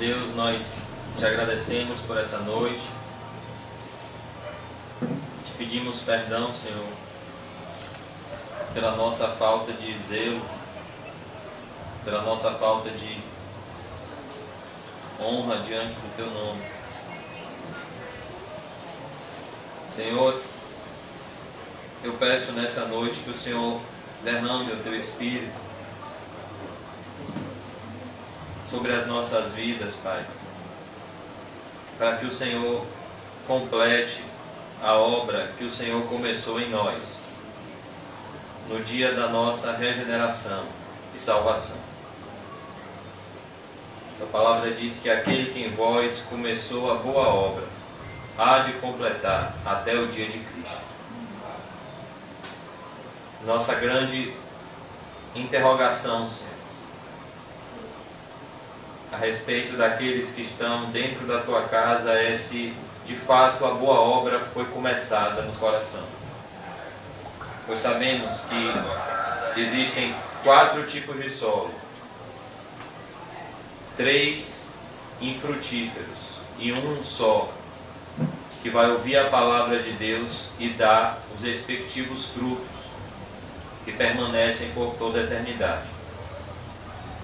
Deus, nós te agradecemos por essa noite. Te pedimos perdão, Senhor, pela nossa falta de zelo, pela nossa falta de honra diante do Teu nome. Senhor, eu peço nessa noite que o Senhor derrame o Teu Espírito sobre as nossas vidas, Pai, para que o Senhor complete a obra que o Senhor começou em nós, no dia da nossa regeneração e salvação. A palavra diz que aquele que em vós começou a boa obra, há de completar até o dia de Cristo. Nossa grande interrogação, Senhor, a respeito daqueles que estão dentro da Tua casa é se de fato a boa obra foi começada no coração. Pois sabemos que existem 4 tipos de solo, 3 infrutíferos e um só que vai ouvir a palavra de Deus e dar os respectivos frutos que permanecem por toda a eternidade.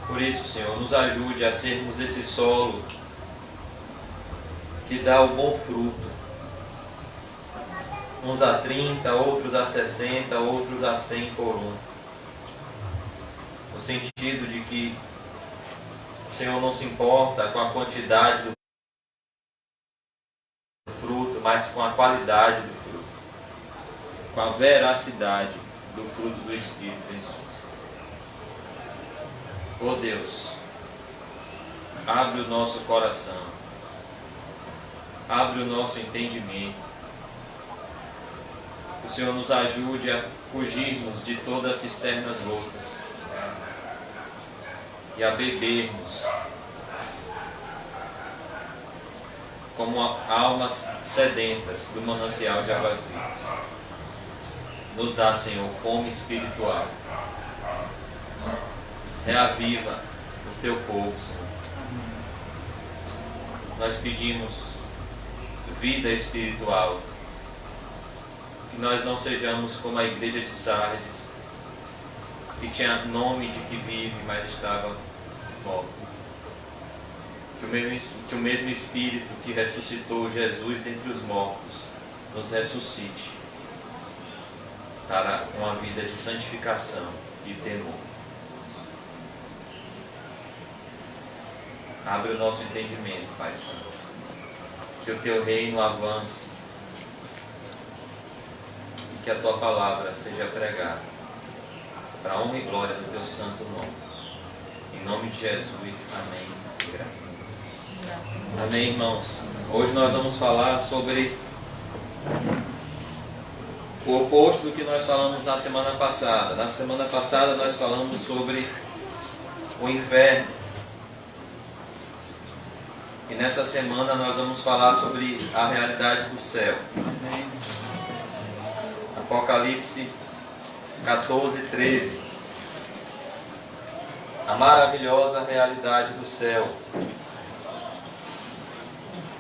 Por isso, Senhor, nos ajude a sermos esse solo que dá o bom fruto. Uns a 30, outros a 60, outros a 100 por um. No sentido de que o Senhor não se importa com a quantidade do fruto, mas com a qualidade do fruto, com a veracidade do fruto do Espírito em nós. Oh Deus, abre o nosso coração, abre o nosso entendimento. O Senhor nos ajude a fugirmos de todas as cisternas loucas e a bebermos como almas sedentas do manancial de águas vivas. Nos dá, Senhor, fome espiritual. Reaviva o Teu povo, Senhor. Nós pedimos vida espiritual. Que nós não sejamos como a igreja de Sardes, que tinha nome de que vive, mas estava morto. Que o mesmo Espírito que ressuscitou Jesus dentre os mortos nos ressuscite para uma vida de santificação e temor. Abre o nosso entendimento, Pai Santo. Que o Teu reino avance e que a Tua palavra seja pregada para a honra e glória do Teu santo nome. Em nome de Jesus, amém. E graças a Deus. Amém, irmãos. Hoje nós vamos falar sobre o oposto do que nós falamos na semana passada. Na semana passada nós falamos sobre o inferno. E nessa semana nós vamos falar sobre a realidade do céu. Apocalipse 14, 13. A maravilhosa realidade do céu.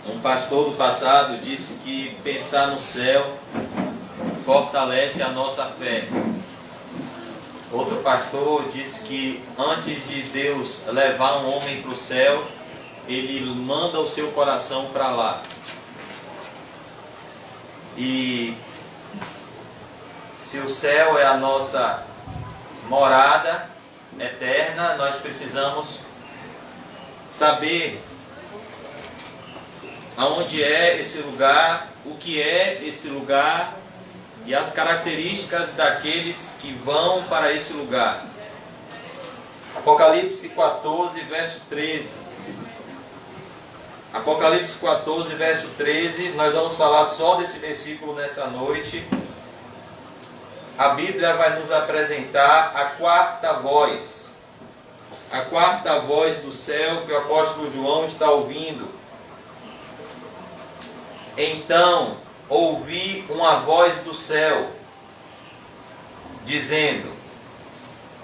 Um pastor do passado disse que pensar no céu fortalece a nossa fé. Outro pastor disse que antes de Deus levar um homem para o céu, Ele manda o seu coração para lá. E se o céu é a nossa morada eterna, nós precisamos saber aonde é esse lugar, o que é esse lugar e as características daqueles que vão para esse lugar. Apocalipse 14, verso 13. Apocalipse 14, verso 13, nós vamos falar só desse versículo nessa noite. A Bíblia vai nos apresentar a quarta voz do céu que o apóstolo João está ouvindo. Então ouvi uma voz do céu, dizendo,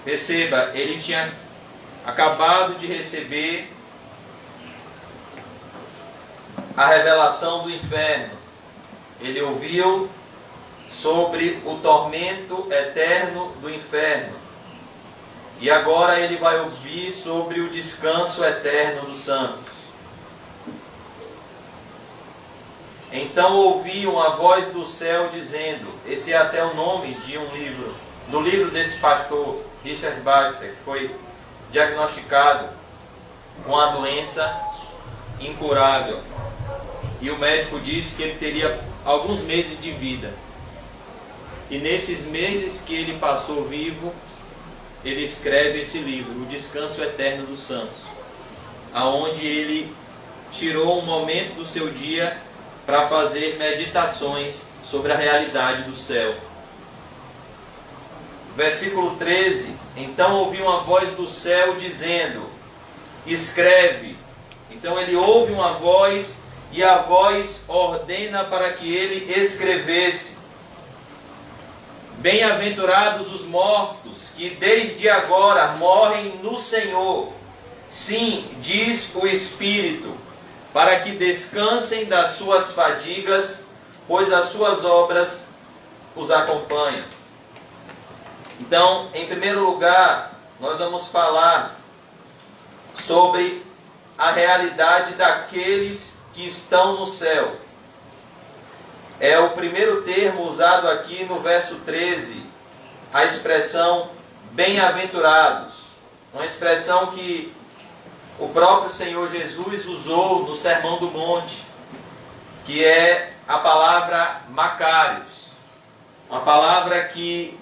perceba, ele tinha acabado de receber a revelação do inferno. Ele ouviu sobre o tormento eterno do inferno. E agora ele vai ouvir sobre o descanso eterno dos santos. Então ouvi uma voz do céu dizendo, esse é até o nome de um livro, do livro desse pastor Richard Baxter, que foi diagnosticado com a doença incurável. E o médico disse que ele teria alguns meses de vida. E nesses meses que ele passou vivo, ele escreve esse livro, O Descanso Eterno dos Santos, aonde ele tirou um momento do seu dia para fazer meditações sobre a realidade do céu. Versículo 13, então ouvi uma voz do céu dizendo, escreve. Então ele ouve uma voz e a voz ordena para que ele escrevesse. Bem-aventurados os mortos, que desde agora morrem no Senhor. Sim, diz o Espírito, para que descansem das suas fadigas, pois as suas obras os acompanham. Então, em primeiro lugar, nós vamos falar sobre a realidade daqueles que estão no céu. É o primeiro termo usado aqui no verso 13, a expressão bem-aventurados. Uma expressão que o próprio Senhor Jesus usou no Sermão do Monte, que é a palavra Macários. Uma palavra que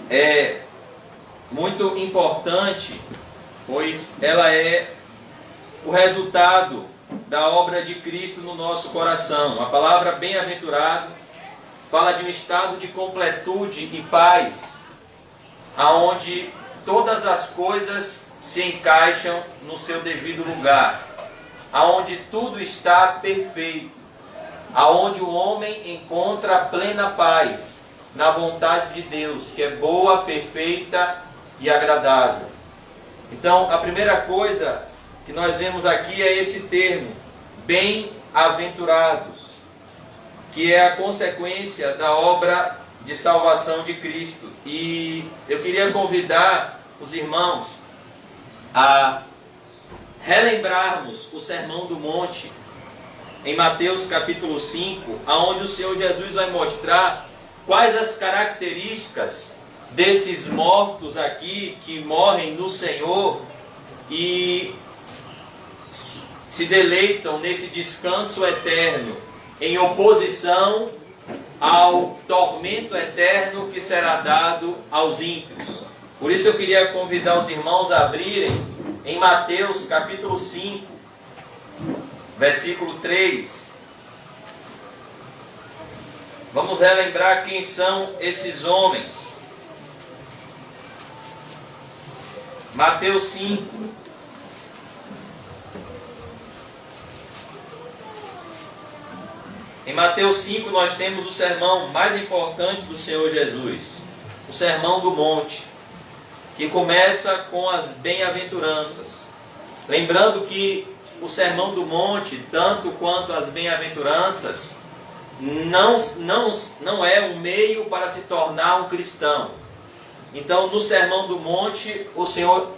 é muito importante, pois ela é o resultado da obra de Cristo no nosso coração. A palavra bem-aventurado fala de um estado de completude e paz, aonde todas as coisas se encaixam no seu devido lugar, aonde tudo está perfeito, aonde o homem encontra plena paz na vontade de Deus, que é boa, perfeita e agradável. Então, a primeira coisa que nós vemos aqui é esse termo, bem-aventurados, que é a consequência da obra de salvação de Cristo. E eu queria convidar os irmãos a relembrarmos o Sermão do Monte, em Mateus capítulo 5, onde o Senhor Jesus vai mostrar quais as características desses mortos aqui, que morrem no Senhor e se deleitam nesse descanso eterno, em oposição ao tormento eterno que será dado aos ímpios. Por isso eu queria convidar os irmãos a abrirem em Mateus capítulo 5, versículo 3. Vamos relembrar quem são esses homens. Mateus 5. Em Mateus 5 nós temos o sermão mais importante do Senhor Jesus, o Sermão do Monte, que começa com as bem-aventuranças. Lembrando que o Sermão do Monte, tanto quanto as bem-aventuranças, não é um meio para se tornar um cristão. Então, no Sermão do Monte, o Senhor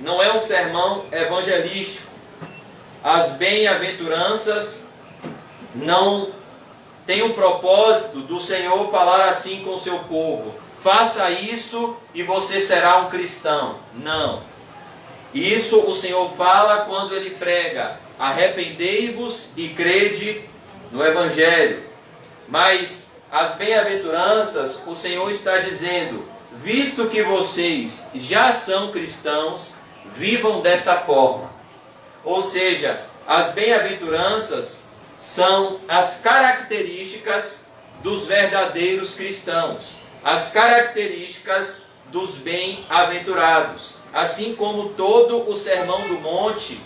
não é um sermão evangelístico. As bem-aventuranças não tem um propósito do Senhor falar assim com o seu povo: faça isso e você será um cristão. Não. Isso o Senhor fala quando Ele prega: arrependei-vos e crede no Evangelho. Mas as bem-aventuranças, o Senhor está dizendo: visto que vocês já são cristãos, vivam dessa forma. Ou seja, as bem-aventuranças são as características dos verdadeiros cristãos, as características dos bem-aventurados. Assim como todo o Sermão do Monte,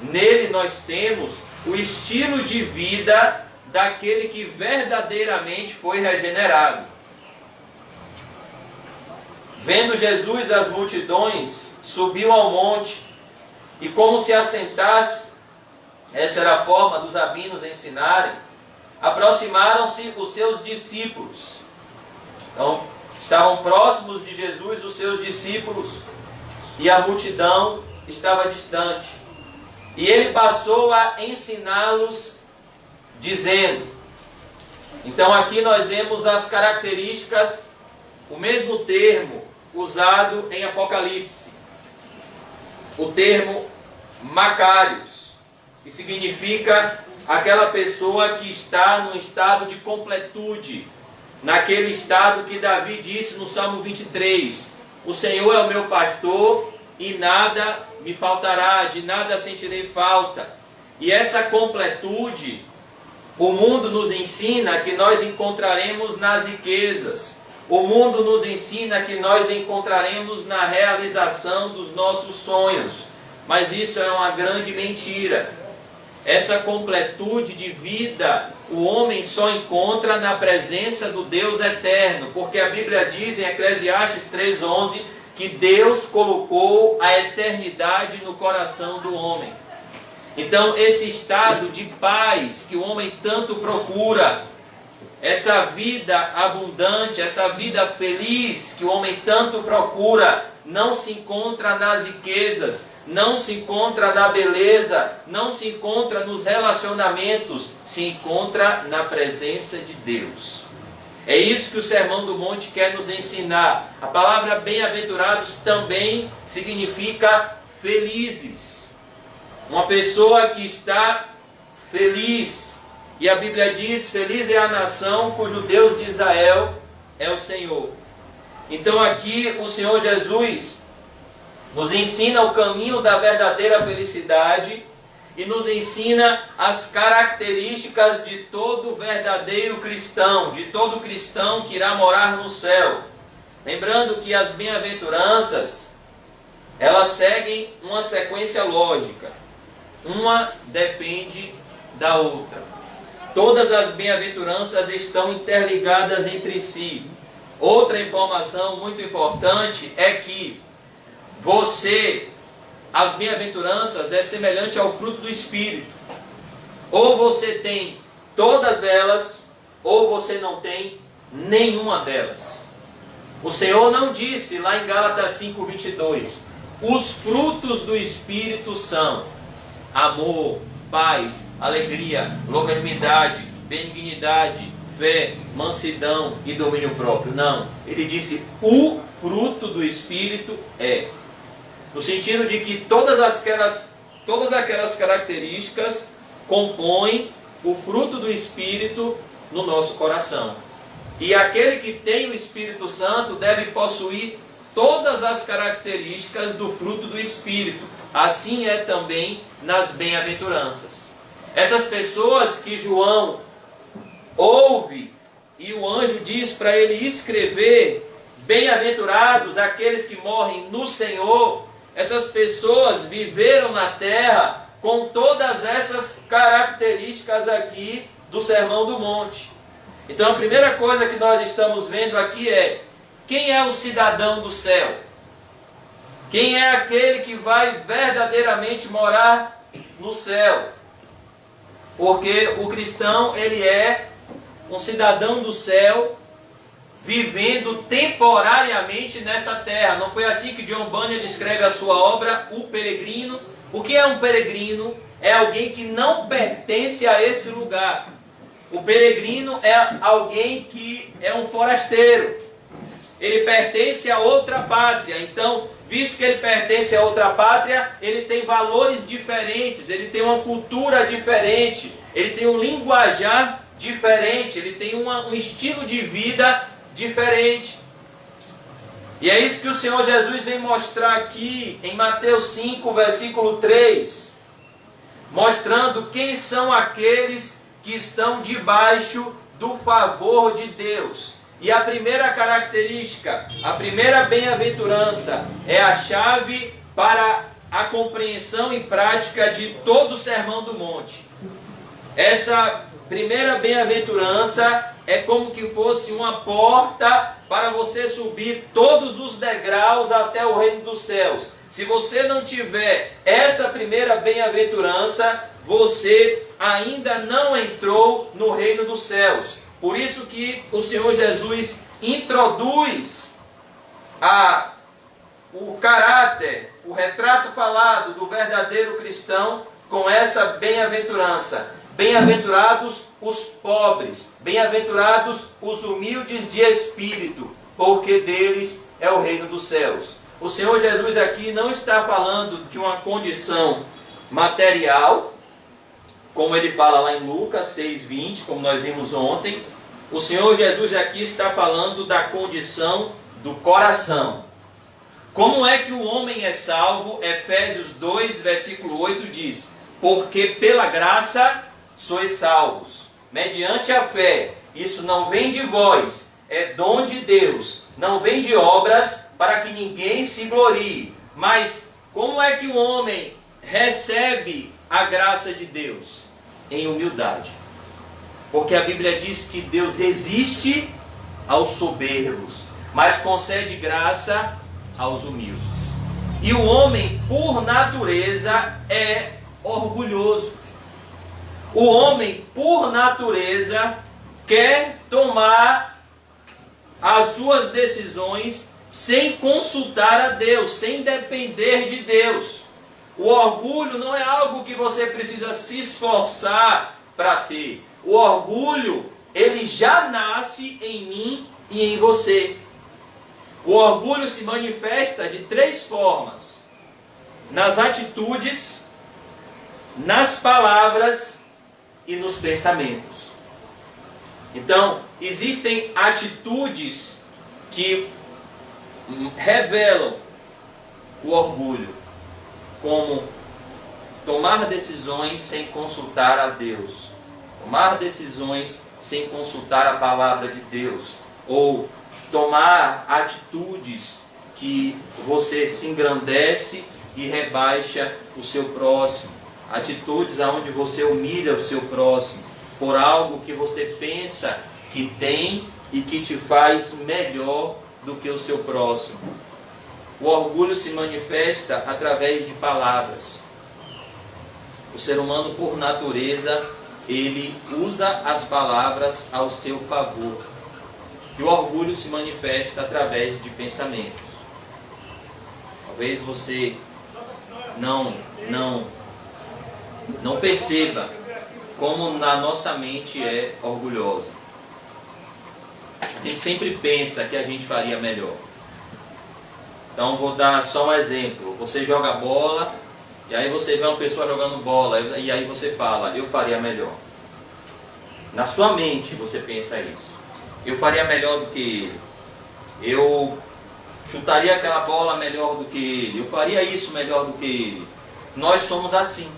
nele nós temos o estilo de vida daquele que verdadeiramente foi regenerado. Vendo Jesus as multidões, subiu ao monte e, como se assentasse, essa era a forma dos rabinos ensinarem, aproximaram-se os seus discípulos. Então, estavam próximos de Jesus os seus discípulos, e a multidão estava distante. E ele passou a ensiná-los, dizendo. Então aqui nós vemos as características, o mesmo termo usado em Apocalipse. O termo Macários, que significa aquela pessoa que está no estado de completude, naquele estado que Davi disse no Salmo 23, o Senhor é o meu pastor e nada me faltará, de nada sentirei falta. E essa completude, o mundo nos ensina que nós encontraremos nas riquezas. O mundo nos ensina que nós encontraremos na realização dos nossos sonhos. Mas isso é uma grande mentira. Essa completude de vida, o homem só encontra na presença do Deus eterno. Porque a Bíblia diz em Eclesiastes 3:11 que Deus colocou a eternidade no coração do homem. Então, esse estado de paz que o homem tanto procura, essa vida abundante, essa vida feliz que o homem tanto procura, não se encontra nas riquezas, não se encontra na beleza, não se encontra nos relacionamentos, se encontra na presença de Deus. É isso que o Sermão do Monte quer nos ensinar. A palavra bem-aventurados também significa felizes. Uma pessoa que está feliz. E a Bíblia diz, feliz é a nação cujo Deus de Israel é o Senhor. Então aqui o Senhor Jesus nos ensina o caminho da verdadeira felicidade e nos ensina as características de todo verdadeiro cristão, de todo cristão que irá morar no céu. Lembrando que as bem-aventuranças, elas seguem uma sequência lógica. Uma depende da outra. Todas as bem-aventuranças estão interligadas entre si. Outra informação muito importante é que as bem-aventuranças é semelhante ao fruto do Espírito. Ou você tem todas elas, ou você não tem nenhuma delas. O Senhor não disse lá em Gálatas 5:22, os frutos do Espírito são amor, paz, alegria, longanimidade, benignidade, fé, mansidão e domínio próprio. Não, ele disse o fruto do Espírito é. No sentido de que todas aquelas características compõem o fruto do Espírito no nosso coração. E aquele que tem o Espírito Santo deve possuir todas as características do fruto do Espírito. Assim é também nas bem-aventuranças. Essas pessoas que João ouve e o anjo diz para ele escrever, bem-aventurados aqueles que morrem no Senhor, essas pessoas viveram na terra com todas essas características aqui do Sermão do Monte. Então a primeira coisa que nós estamos vendo aqui é: quem é o cidadão do céu? Quem é aquele que vai verdadeiramente morar no céu? Porque o cristão, ele é um cidadão do céu, vivendo temporariamente nessa terra. Não foi assim que John Bunyan descreve a sua obra, O Peregrino? O que é um peregrino? É alguém que não pertence a esse lugar. O peregrino é alguém que é um forasteiro. Ele pertence a outra pátria. Então, visto que ele pertence a outra pátria, ele tem valores diferentes, ele tem uma cultura diferente, ele tem um linguajar diferente, ele tem um estilo de vida diferente. E é isso que o Senhor Jesus vem mostrar aqui em Mateus 5, versículo 3, mostrando quem são aqueles que estão debaixo do favor de Deus. E a primeira característica, a primeira bem-aventurança, é a chave para a compreensão e prática de todo o Sermão do Monte. Essa primeira bem-aventurança é como que fosse uma porta para você subir todos os degraus até o reino dos céus. Se você não tiver essa primeira bem-aventurança, você ainda não entrou no reino dos céus. Por isso que o Senhor Jesus introduz o caráter, o retrato falado do verdadeiro cristão com essa bem-aventurança. Bem-aventurados os pobres, bem-aventurados os humildes de espírito, porque deles é o reino dos céus. O Senhor Jesus aqui não está falando de uma condição material, como ele fala lá em Lucas 6,20, como nós vimos ontem. O Senhor Jesus aqui está falando da condição do coração. Como é que o homem é salvo? Efésios 2, versículo 8 diz: porque pela graça sois salvos, mediante a fé. Isso não vem de vós, é dom de Deus. Não vem de obras, para que ninguém se glorie. Mas como é que o homem recebe a graça de Deus? Em humildade. Porque a Bíblia diz que Deus resiste aos soberbos, mas concede graça aos humildes. E o homem, por natureza, é orgulhoso. O homem, por natureza, quer tomar as suas decisões sem consultar a Deus, sem depender de Deus. O orgulho não é algo que você precisa se esforçar para ter. O orgulho, ele já nasce em mim e em você. O orgulho se manifesta de 3 formas: nas atitudes, nas palavras e nos pensamentos. Então, existem atitudes que revelam o orgulho, como tomar decisões sem consultar a Deus, tomar decisões sem consultar a palavra de Deus, ou tomar atitudes que você se engrandece e rebaixa o seu próximo, atitudes onde você humilha o seu próximo por algo que você pensa que tem e que te faz melhor do que o seu próximo. O orgulho se manifesta através de palavras. O ser humano, por natureza, ele usa as palavras ao seu favor. E o orgulho se manifesta através de pensamentos. Talvez você não perceba como na nossa mente é orgulhosa. A gente sempre pensa que a gente faria melhor. Então vou dar só um exemplo. Você joga bola, e aí você vê uma pessoa jogando bola, e aí você fala: eu faria melhor. Na sua mente você pensa isso. Eu faria melhor do que ele. Eu chutaria aquela bola melhor do que ele. Eu faria isso melhor do que ele. Nós somos assim.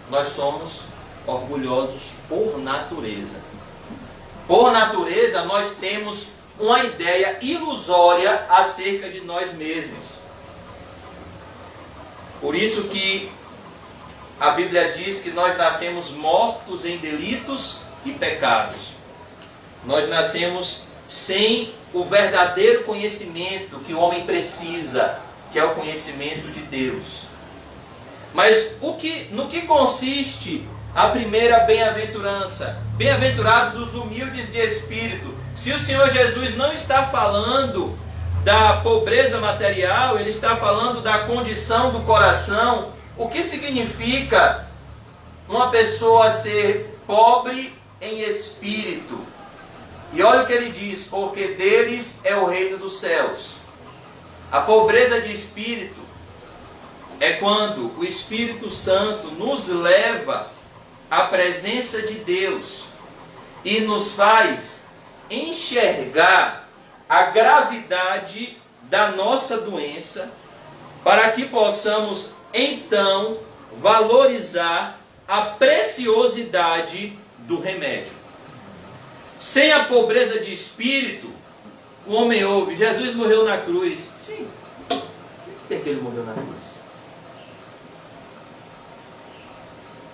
Nós somos orgulhosos por natureza. Por natureza, nós temos uma ideia ilusória acerca de nós mesmos. Por isso que a Bíblia diz que nós nascemos mortos em delitos e pecados. Nós nascemos sem o verdadeiro conhecimento que o homem precisa, que é o conhecimento de Deus. Mas no que consiste a primeira bem-aventurança? Bem-aventurados os humildes de espírito. Se o Senhor Jesus não está falando da pobreza material, ele está falando da condição do coração. O que significa uma pessoa ser pobre em espírito? E olha o que ele diz: porque deles é o reino dos céus. A pobreza de espírito é quando o Espírito Santo nos leva à presença de Deus e nos faz enxergar a gravidade da nossa doença, para que possamos então valorizar a preciosidade do remédio. Sem a pobreza de espírito, o homem ouve: Jesus morreu na cruz. Sim, por que ele morreu na cruz?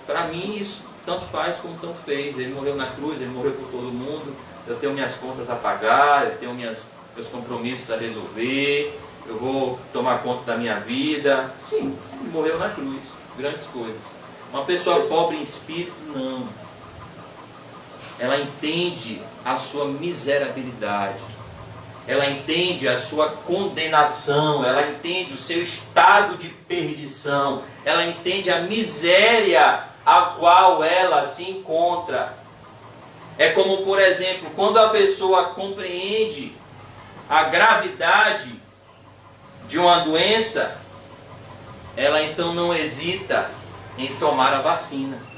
Para mim isso tanto faz como tanto fez. Ele morreu na cruz, ele morreu por todo mundo. Eu tenho minhas contas a pagar, eu tenho meus compromissos a resolver, eu vou tomar conta da minha vida. Sim, ele morreu na cruz, grandes coisas. Uma pessoa pobre em espírito, não. Ela entende a sua miserabilidade, ela entende a sua condenação, ela entende o seu estado de perdição, ela entende a miséria a qual ela se encontra. É como, por exemplo, quando a pessoa compreende a gravidade de uma doença, ela então não hesita em tomar a vacina.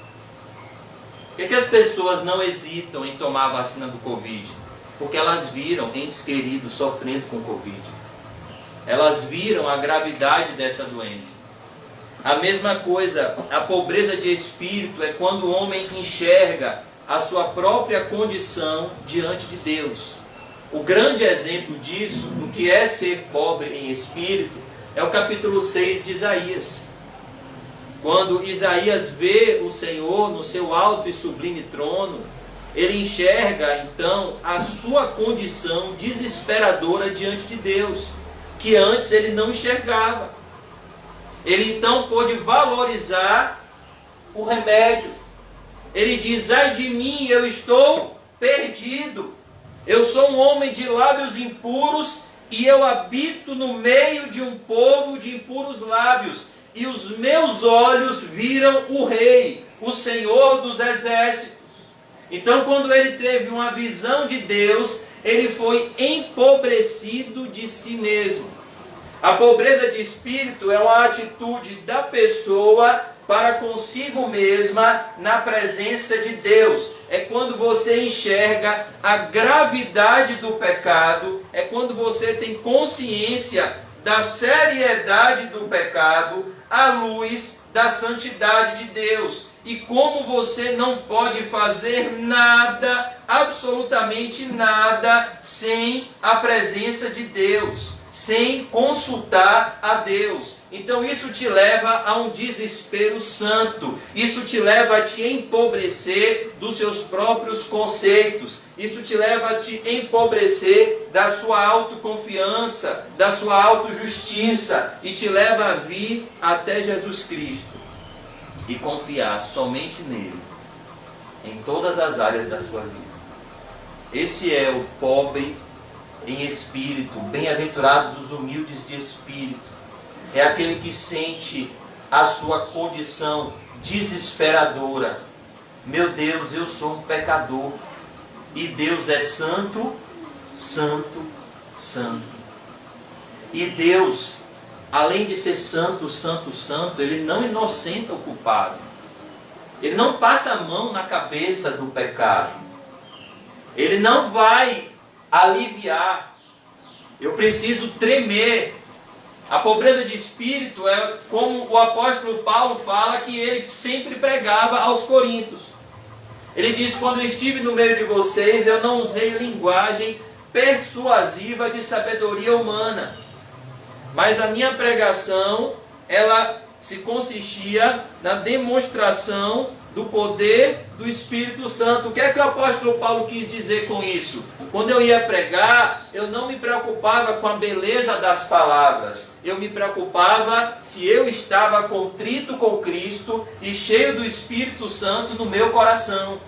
Por que as pessoas não hesitam em tomar a vacina do Covid? Porque elas viram entes queridos sofrendo com Covid. Elas viram a gravidade dessa doença. A mesma coisa, a pobreza de espírito é quando o homem enxerga a sua própria condição diante de Deus. O grande exemplo disso, do que é ser pobre em espírito, é o capítulo 6 de Isaías. Quando Isaías vê o Senhor no seu alto e sublime trono, ele enxerga então a sua condição desesperadora diante de Deus, que antes ele não enxergava. Ele então pôde valorizar o remédio. Ele diz: ai de mim, eu estou perdido. Eu sou um homem de lábios impuros e eu habito no meio de um povo de impuros lábios. E os meus olhos viram o Rei, o Senhor dos Exércitos. Então, quando ele teve uma visão de Deus, ele foi empobrecido de si mesmo. A pobreza de espírito é uma atitude da pessoa para consigo mesma na presença de Deus. É quando você enxerga a gravidade do pecado, é quando você tem consciência da seriedade do pecado à luz da santidade de Deus. E como você não pode fazer nada, absolutamente nada, sem a presença de Deus, sem consultar a Deus. Então isso te leva a um desespero santo. Isso te leva a te empobrecer dos seus próprios conceitos. Isso te leva a te empobrecer da sua autoconfiança, da sua autojustiça, e te leva a vir até Jesus Cristo e confiar somente nele em todas as áreas da sua vida. Esse é o pobre em espírito. Bem-aventurados os humildes de espírito. É aquele que sente a sua condição desesperadora. Meu Deus, eu sou um pecador. E Deus é santo, santo, santo. E Deus, além de ser santo, santo, santo, Ele não inocenta o culpado. Ele não passa a mão na cabeça do pecado. Ele não vai aliviar. Eu preciso tremer. A pobreza de espírito é como o apóstolo Paulo fala que ele sempre pregava aos coríntios. Ele diz: quando eu estive no meio de vocês, eu não usei linguagem persuasiva de sabedoria humana, mas a minha pregação, ela se consistia na demonstração do poder do Espírito Santo. O que é que o apóstolo Paulo quis dizer com isso? Quando eu ia pregar, eu não me preocupava com a beleza das palavras. Eu me preocupava se eu estava contrito com Cristo e cheio do Espírito Santo no meu coração,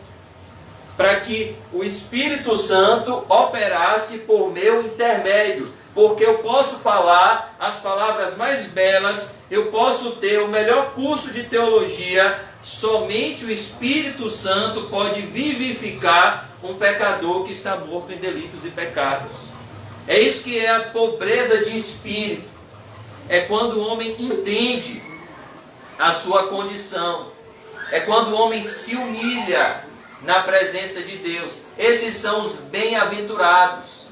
para que o Espírito Santo operasse por meu intermédio. Porque eu posso falar as palavras mais belas, eu posso ter o melhor curso de teologia, somente o Espírito Santo pode vivificar um pecador que está morto em delitos e pecados. É isso que é a pobreza de espírito. É quando o homem entende a sua condição. É quando o homem se humilha na presença de Deus. Esses são os bem-aventurados.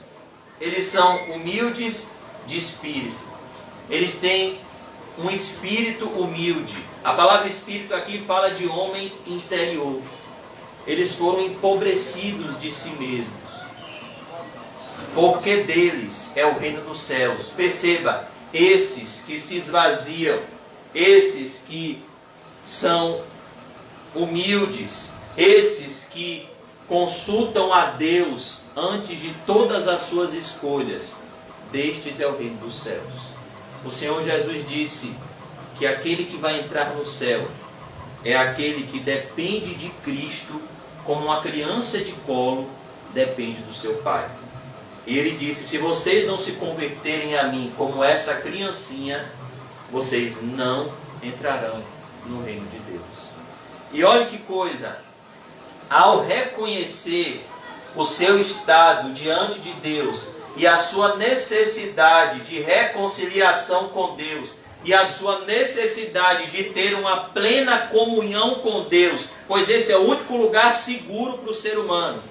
Eles são humildes de espírito. Eles têm um espírito humilde. A palavra espírito aqui fala de homem interior. Eles foram empobrecidos de si mesmos. Porque deles é o reino dos céus. Perceba, esses que se esvaziam, esses que são humildes, esses que consultam a Deus antes de todas as suas escolhas, destes é o reino dos céus. O Senhor Jesus disse que aquele que vai entrar no céu é aquele que depende de Cristo como uma criança de colo depende do seu pai. E ele disse: se vocês não se converterem a mim como essa criancinha, vocês não entrarão no reino de Deus. E olha que coisa, ao reconhecer o seu estado diante de Deus e a sua necessidade de reconciliação com Deus e a sua necessidade de ter uma plena comunhão com Deus, pois esse é o único lugar seguro para o ser humano,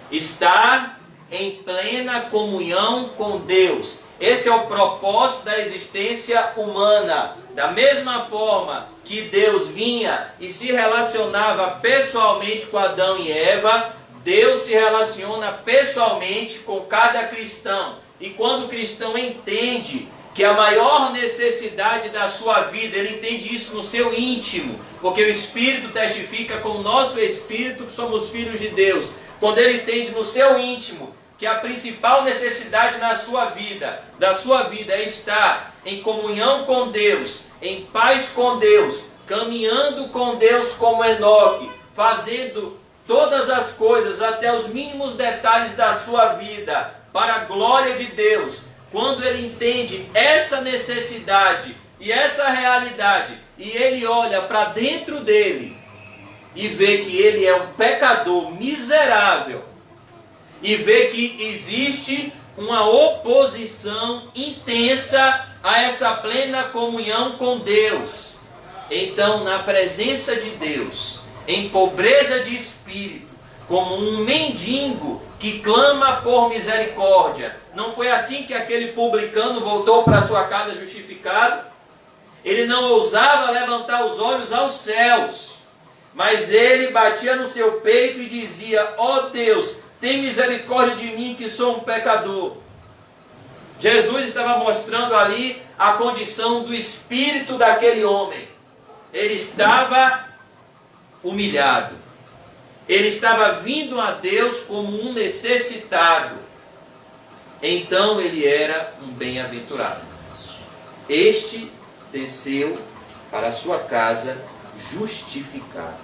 estar em plena comunhão com Deus. Esse é o propósito da existência humana. Da mesma forma que Deus vinha e se relacionava pessoalmente com Adão e Eva, Deus se relaciona pessoalmente com cada cristão. E quando o cristão entende que a maior necessidade da sua vida, ele entende isso no seu íntimo, porque o Espírito testifica com o nosso Espírito que somos filhos de Deus. Quando ele entende no seu íntimo que a principal necessidade na sua vida, é estar em comunhão com Deus, em paz com Deus, caminhando com Deus como Enoque, fazendo todas as coisas, até os mínimos detalhes da sua vida, para a glória de Deus. Quando ele entende essa necessidade e essa realidade, e ele olha para dentro dele e vê que ele é um pecador miserável, e vê que existe uma oposição intensa a essa plena comunhão com Deus, então, na presença de Deus, em pobreza de espírito, como um mendigo que clama por misericórdia. Não foi assim que aquele publicano voltou para sua casa justificado? Ele não ousava levantar os olhos aos céus, mas ele batia no seu peito e dizia: ó Deus, tem misericórdia de mim que sou um pecador. Jesus estava mostrando ali a condição do espírito daquele homem. Ele estava humilhado. Ele estava vindo a Deus como um necessitado. Então ele era um bem-aventurado. Este desceu para a sua casa justificado,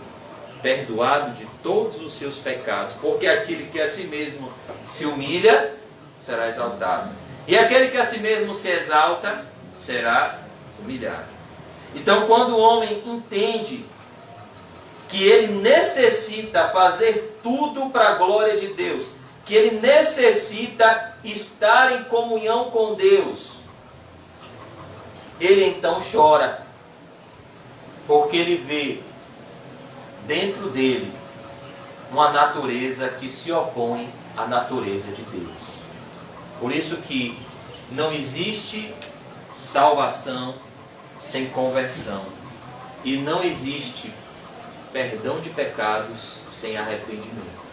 perdoado de todos os seus pecados, porque aquele que a si mesmo se humilha, será exaltado. E aquele que a si mesmo se exalta, será humilhado. Então, quando o homem entende que ele necessita fazer tudo para a glória de Deus, que ele necessita estar em comunhão com Deus, ele então chora, porque ele vê dentro dele uma natureza que se opõe à natureza de Deus. Por isso que não existe salvação sem conversão, e não existe perdão de pecados sem arrependimento.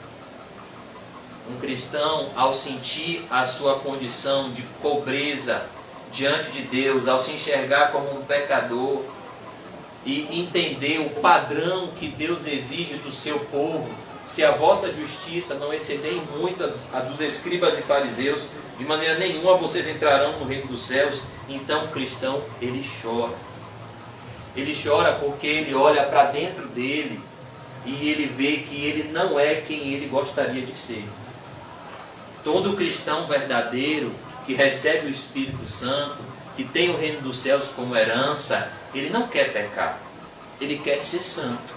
Um cristão, ao sentir a sua condição de pobreza diante de Deus, ao se enxergar como um pecador e entender o padrão que Deus exige do seu povo, se a vossa justiça não exceder em muito a dos escribas e fariseus, de maneira nenhuma vocês entrarão no reino dos céus. Então o cristão, ele chora. Ele chora porque ele olha para dentro dele e ele vê que ele não é quem ele gostaria de ser. Todo cristão verdadeiro que recebe o Espírito Santo, que tem o reino dos céus como herança, ele não quer pecar, ele quer ser santo,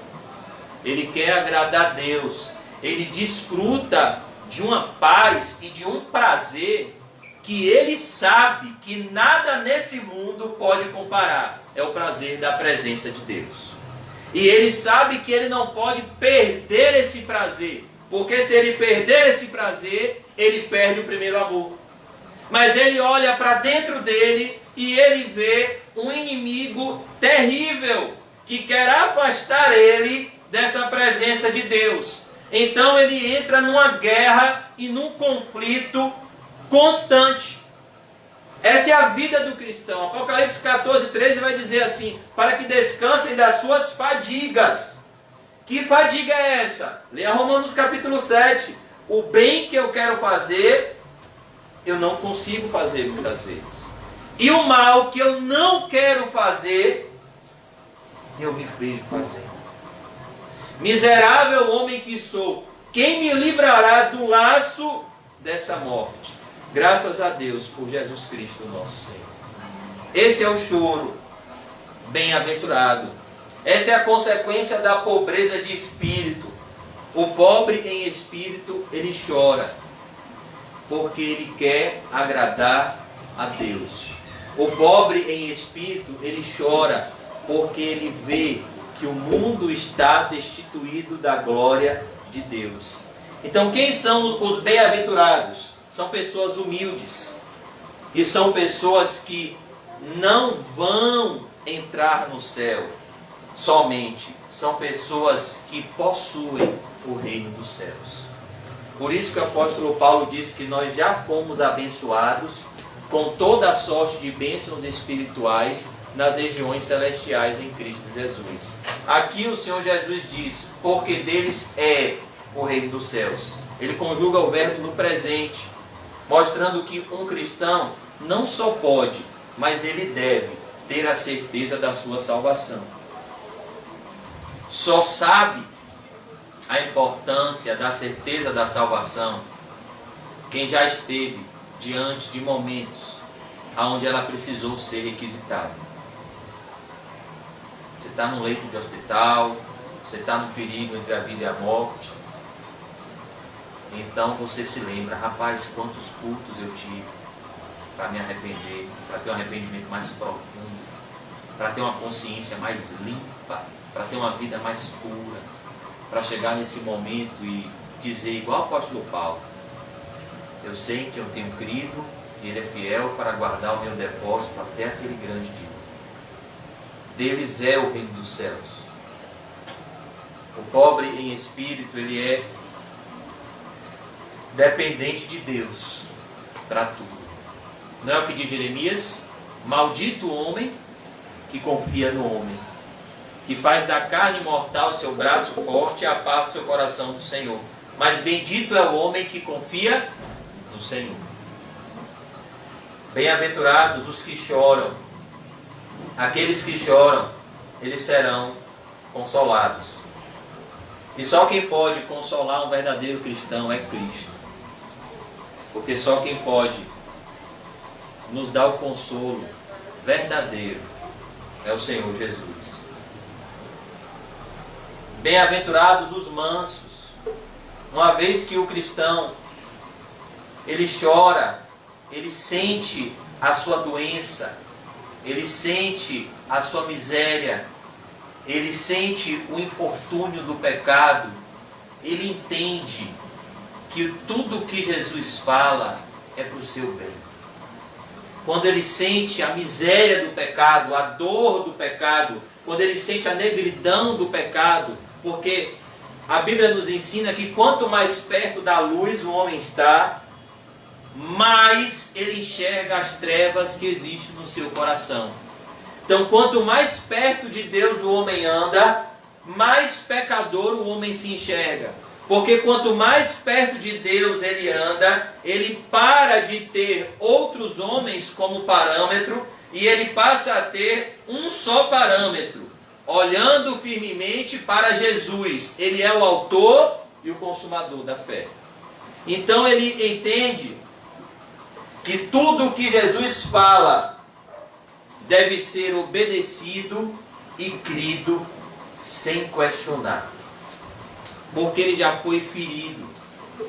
ele quer agradar a Deus, ele desfruta de uma paz e de um prazer que ele sabe que nada nesse mundo pode comparar. É o prazer da presença de Deus. E ele sabe que ele não pode perder esse prazer, porque se ele perder esse prazer, ele perde o primeiro amor. Mas ele olha para dentro dele e ele vê um inimigo terrível que quer afastar ele dessa presença de Deus. Então ele entra numa guerra e num conflito constante. Essa é a vida do cristão. Apocalipse 14, 13 vai dizer assim: para que descansem das suas fadigas. Que fadiga é essa? Leia Romanos capítulo 7. O bem que eu quero fazer, eu não consigo fazer muitas vezes. E o mal que eu não quero fazer, eu me vejo fazer. Miserável homem que sou, quem me livrará do laço dessa morte? Graças a Deus por Jesus Cristo nosso Senhor. Esse é o choro bem-aventurado. Essa é a consequência da pobreza de espírito. O pobre em espírito, ele chora, porque ele quer agradar a Deus. O pobre em espírito, ele chora, porque ele vê que o mundo está destituído da glória de Deus. Então, quem são os bem-aventurados? São pessoas humildes. E são pessoas que não vão entrar no céu somente. São pessoas que possuem o reino dos céus. Por isso que o apóstolo Paulo diz que nós já fomos abençoados com toda a sorte de bênçãos espirituais nas regiões celestiais em Cristo Jesus. Aqui o Senhor Jesus diz, porque deles é o reino dos céus. Ele conjuga o verbo no presente, mostrando que um cristão não só pode, mas ele deve ter a certeza da sua salvação. Só sabe a importância da certeza da salvação quem já esteve diante de momentos onde ela precisou ser requisitada. Você está num leito de hospital, você está no perigo entre a vida e a morte. Então você se lembra, rapaz, quantos cultos eu tive para me arrepender, para ter um arrependimento mais profundo, para ter uma consciência mais limpa, para ter uma vida mais pura, para chegar nesse momento e dizer igual o apóstolo Paulo, eu sei que eu tenho crido e Ele é fiel para guardar o meu depósito até aquele grande dia. Deles é o reino dos céus. O pobre em espírito, ele é dependente de Deus para tudo. Não é o que diz Jeremias? Maldito o homem que confia no homem, que faz da carne mortal seu braço forte e aparta o seu coração do Senhor. Mas bendito é o homem que confia no Senhor. Bem-aventurados os que choram. Aqueles que choram, eles serão consolados. E só quem pode consolar um verdadeiro cristão é Cristo. Porque só quem pode nos dar o consolo verdadeiro é o Senhor Jesus. Bem-aventurados os mansos. Uma vez que o cristão, ele chora, ele sente a sua doença, ele sente a sua miséria, ele sente o infortúnio do pecado, ele entende que tudo que Jesus fala é para o seu bem. Quando ele sente a miséria do pecado, a dor do pecado, quando ele sente a negridão do pecado, porque a Bíblia nos ensina que quanto mais perto da luz o homem está, mais ele enxerga as trevas que existem no seu coração. Então, quanto mais perto de Deus o homem anda, mais pecador o homem se enxerga. Porque quanto mais perto de Deus ele anda, ele para de ter outros homens como parâmetro e ele passa a ter um só parâmetro, olhando firmemente para Jesus. Ele é o autor e o consumador da fé. Então ele entende que tudo o que Jesus fala deve ser obedecido e crido sem questionar. Porque ele já foi ferido,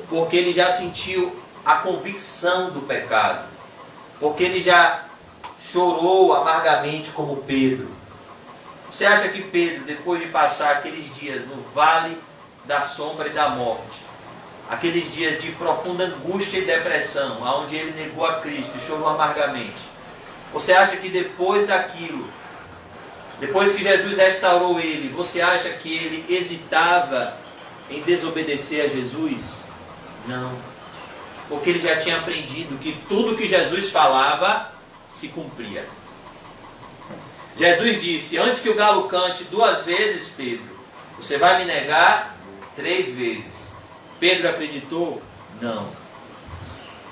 porque ele já sentiu a convicção do pecado, porque ele já chorou amargamente como Pedro. Você acha que Pedro, depois de passar aqueles dias no vale da sombra e da morte, aqueles dias de profunda angústia e depressão, onde ele negou a Cristo e chorou amargamente, você acha que depois daquilo, depois que Jesus restaurou ele, você acha que ele hesitava em desobedecer a Jesus? Não. Porque ele já tinha aprendido que tudo que Jesus falava se cumpria. Jesus disse, antes que o galo cante 2 vezes, Pedro, Você vai me negar 3 vezes. Pedro acreditou? Não.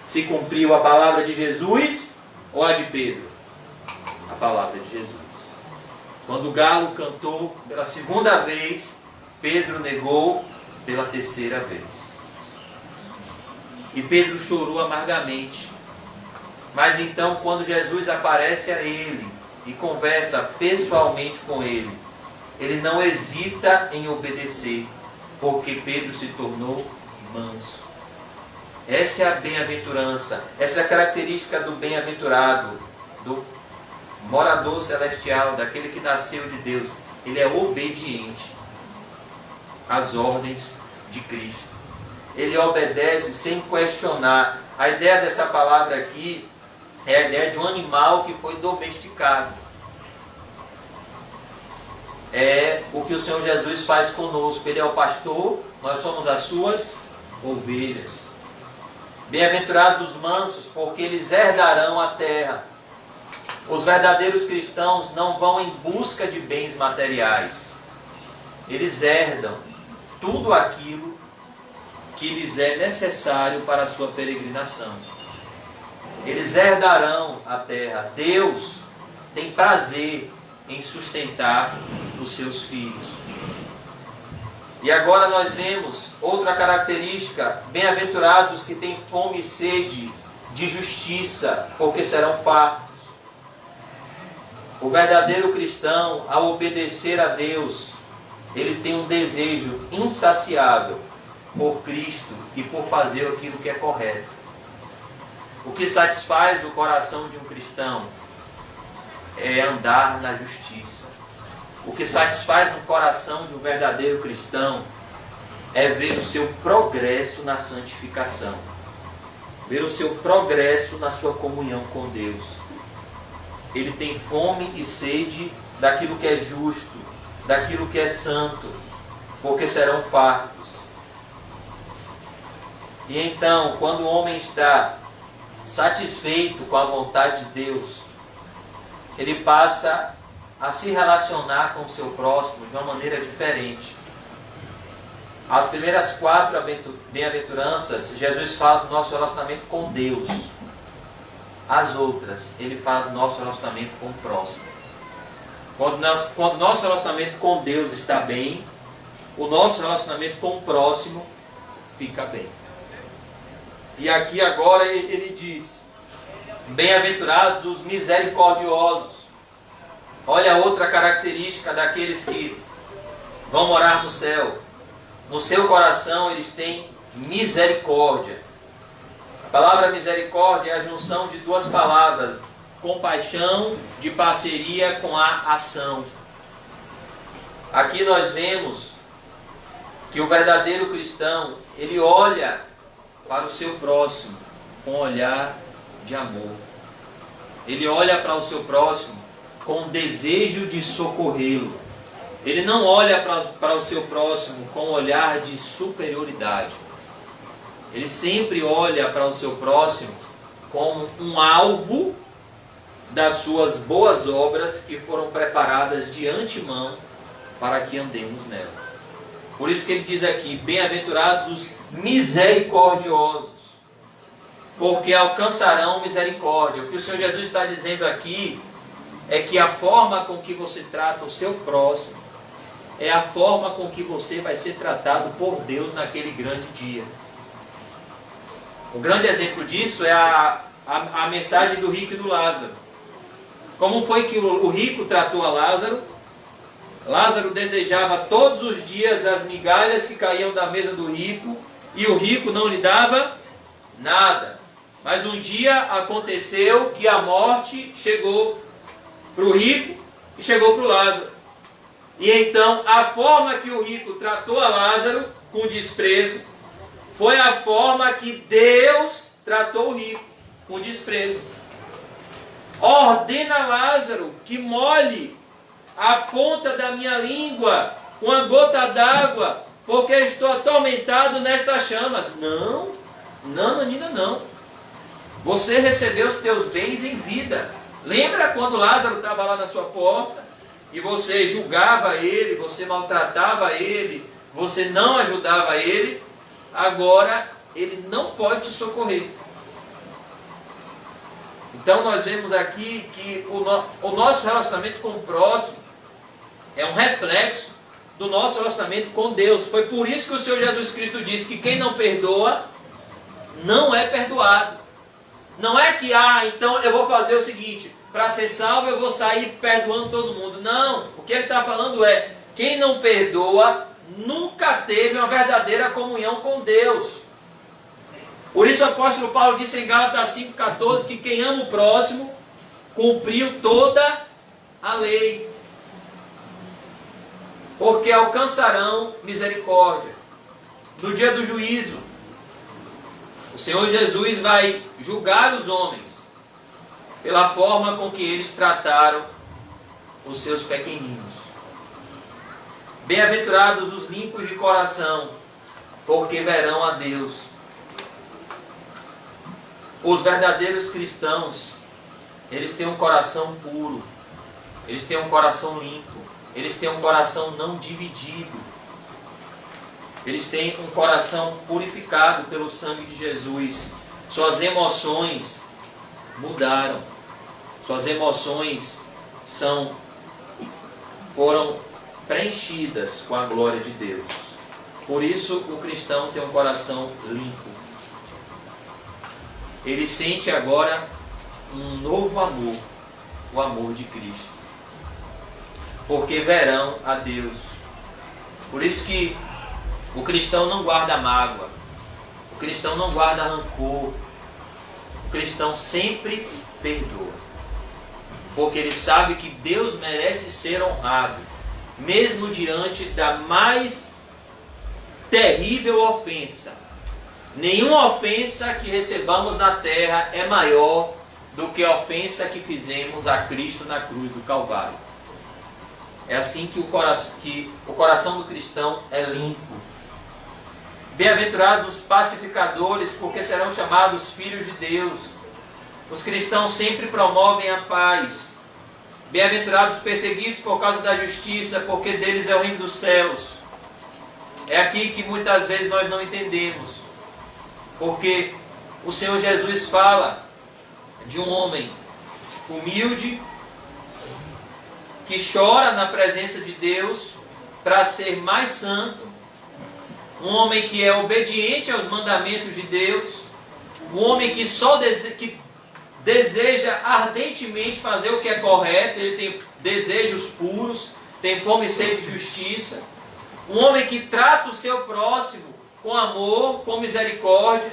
Se cumpriu a palavra de Jesus ou a de Pedro? A palavra de Jesus. Quando o galo cantou pela 2ª vez, Pedro negou pela 3ª vez. E Pedro chorou amargamente. Mas então, quando Jesus aparece a ele e conversa pessoalmente com ele, ele não hesita em obedecer, porque Pedro se tornou manso. Essa é a bem-aventurança, essa é a característica do bem-aventurado, do morador celestial, daquele que nasceu de Deus. Ele é obediente às ordens de Cristo. Ele obedece sem questionar. A ideia dessa palavra aqui é a ideia de um animal que foi domesticado. É o que o Senhor Jesus faz conosco. Ele é o pastor, nós somos as suas ovelhas. Bem-aventurados os mansos, porque eles herdarão a terra. Os verdadeiros cristãos não vão em busca de bens materiais. Eles herdam tudo aquilo que lhes é necessário para a sua peregrinação. Eles herdarão a terra. Deus tem prazer em sustentar os seus filhos. E agora nós vemos outra característica: bem-aventurados os que têm fome e sede de justiça, porque serão fartos. O verdadeiro cristão, ao obedecer a Deus, ele tem um desejo insaciável por Cristo e por fazer aquilo que é correto. O que satisfaz o coração de um cristão é andar na justiça. O que satisfaz o coração de um verdadeiro cristão é ver o seu progresso na santificação, ver o seu progresso na sua comunhão com Deus. Ele tem fome e sede daquilo que é justo, daquilo que é santo, porque serão fartos. E então, quando o homem está satisfeito com a vontade de Deus, ele passa a se relacionar com o seu próximo de uma maneira diferente. As primeiras 4 bem-aventuranças, Jesus fala do nosso relacionamento com Deus. As outras, ele fala do nosso relacionamento com o próximo. Quando o nosso relacionamento com Deus está bem, o nosso relacionamento com o próximo fica bem. E aqui agora ele diz: bem-aventurados os misericordiosos. Olha outra característica daqueles que vão morar no céu. No seu coração eles têm misericórdia. A palavra misericórdia é a junção de 2 palavras: compaixão, de parceria com a ação. Aqui nós vemos que o verdadeiro cristão, ele olha para o seu próximo com um olhar de amor. Ele olha para o seu próximo com um desejo de socorrê-lo. Ele não olha para o seu próximo com um olhar de superioridade. Ele sempre olha para o seu próximo como um alvo das suas boas obras que foram preparadas de antemão para que andemos nela. Por isso que ele diz aqui: bem-aventurados os misericordiosos, porque alcançarão misericórdia. O que o Senhor Jesus está dizendo aqui é que a forma com que você trata o seu próximo é a forma com que você vai ser tratado por Deus naquele grande dia. O grande exemplo disso é a mensagem do rico e do Lázaro. Como foi que o rico tratou a Lázaro? Lázaro desejava todos os dias as migalhas que caíam da mesa do rico, e o rico não lhe dava nada. Mas um dia aconteceu que a morte chegou para o rico e chegou para o Lázaro. E então a forma que o rico tratou a Lázaro, com desprezo, foi a forma que Deus tratou o rico, com desprezo. Ordena Lázaro que molhe a ponta da minha língua com a gota d'água, porque estou atormentado nestas chamas. Não, Nananina, não. Você recebeu os teus bens em vida. Lembra quando Lázaro estava lá na sua porta? e você julgava ele, você maltratava ele, você não ajudava ele, agora ele não pode te socorrer. Então nós vemos aqui que o nosso relacionamento com o próximo é um reflexo do nosso relacionamento com Deus. Foi por isso que o Senhor Jesus Cristo disse que quem não perdoa, não é perdoado. Não é que, então eu vou fazer o seguinte, para ser salvo eu vou sair perdoando todo mundo. Não, o que ele está falando é, quem não perdoa, nunca teve uma verdadeira comunhão com Deus. Por isso o apóstolo Paulo disse em Gálatas 5,14 que quem ama o próximo, cumpriu toda a lei. Porque alcançarão misericórdia. No dia do juízo, o Senhor Jesus vai julgar os homens pela forma com que eles trataram os seus pequeninos. Bem-aventurados os limpos de coração, porque verão a Deus. Os verdadeiros cristãos, eles têm um coração puro, eles têm um coração limpo, eles têm um coração não dividido, eles têm um coração purificado pelo sangue de Jesus. Suas emoções mudaram, suas emoções foram preenchidas com a glória de Deus. Por isso o cristão tem um coração limpo. Ele sente agora um novo amor, o amor de Cristo. Porque verão a Deus. Por isso que o cristão não guarda mágoa, o cristão não guarda rancor, o cristão sempre perdoa. Porque ele sabe que Deus merece ser honrado, mesmo diante da mais terrível ofensa. Nenhuma ofensa que recebamos na terra é maior do que a ofensa que fizemos a Cristo na cruz do Calvário. É assim que o coração do cristão é limpo. Bem-aventurados os pacificadores, porque serão chamados filhos de Deus. Os cristãos sempre promovem a paz. Bem-aventurados os perseguidos por causa da justiça, porque deles é o reino dos céus. É aqui que muitas vezes nós não entendemos. Porque o Senhor Jesus fala de um homem humilde, que chora na presença de Deus para ser mais santo, um homem que é obediente aos mandamentos de Deus, um homem que que deseja ardentemente fazer o que é correto, ele tem desejos puros, tem fome e sede de justiça, um homem que trata o seu próximo com amor, com misericórdia,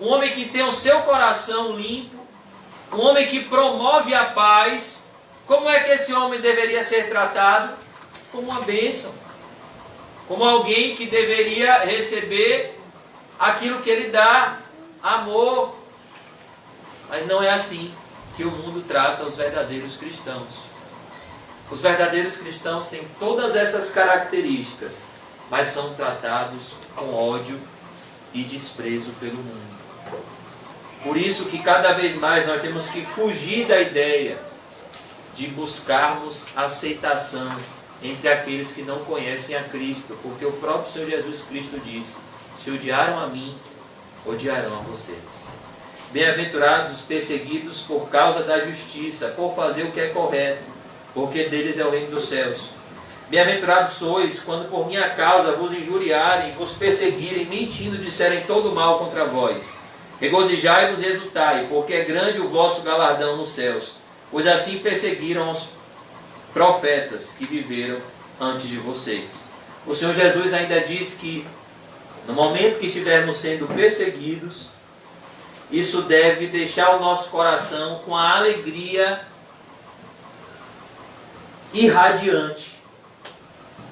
um homem que tem o seu coração limpo, um homem que promove a paz. Como é que esse homem deveria ser tratado? Como uma bênção, como alguém que deveria receber aquilo que ele dá, amor. Mas não é assim que o mundo trata os verdadeiros cristãos. Os verdadeiros cristãos têm todas essas características, mas são tratados com ódio e desprezo pelo mundo. Por isso que cada vez mais nós temos que fugir da ideia de buscarmos aceitação entre aqueles que não conhecem a Cristo, porque o próprio Senhor Jesus Cristo disse: se odiaram a mim, odiarão a vocês. Bem-aventurados os perseguidos por causa da justiça, por fazer o que é correto, porque deles é o reino dos céus. Bem-aventurados sois, quando por minha causa vos injuriarem, vos perseguirem, mentindo, disserem todo mal contra vós. Regozijai-vos e exultai, porque é grande o vosso galardão nos céus, pois assim perseguiram os profetas que viveram antes de vocês. O Senhor Jesus ainda diz que no momento que estivermos sendo perseguidos, isso deve deixar o nosso coração com a alegria irradiante,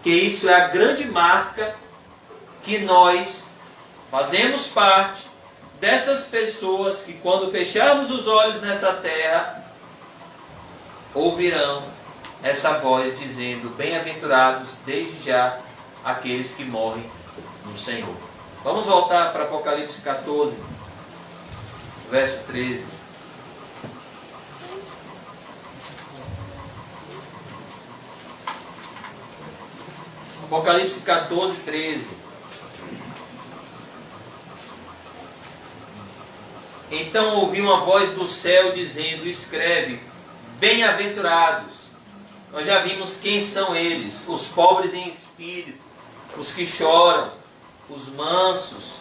que isso é a grande marca que nós fazemos parte dessas pessoas que, quando fecharmos os olhos nessa terra, ouvirão essa voz dizendo: bem-aventurados desde já aqueles que morrem no Senhor. Vamos voltar para Apocalipse 14, verso 13. Apocalipse 14, 13. Então ouvi uma voz do céu dizendo: escreve, bem-aventurados. Nós já vimos quem são eles: os pobres em espírito, os que choram, os mansos,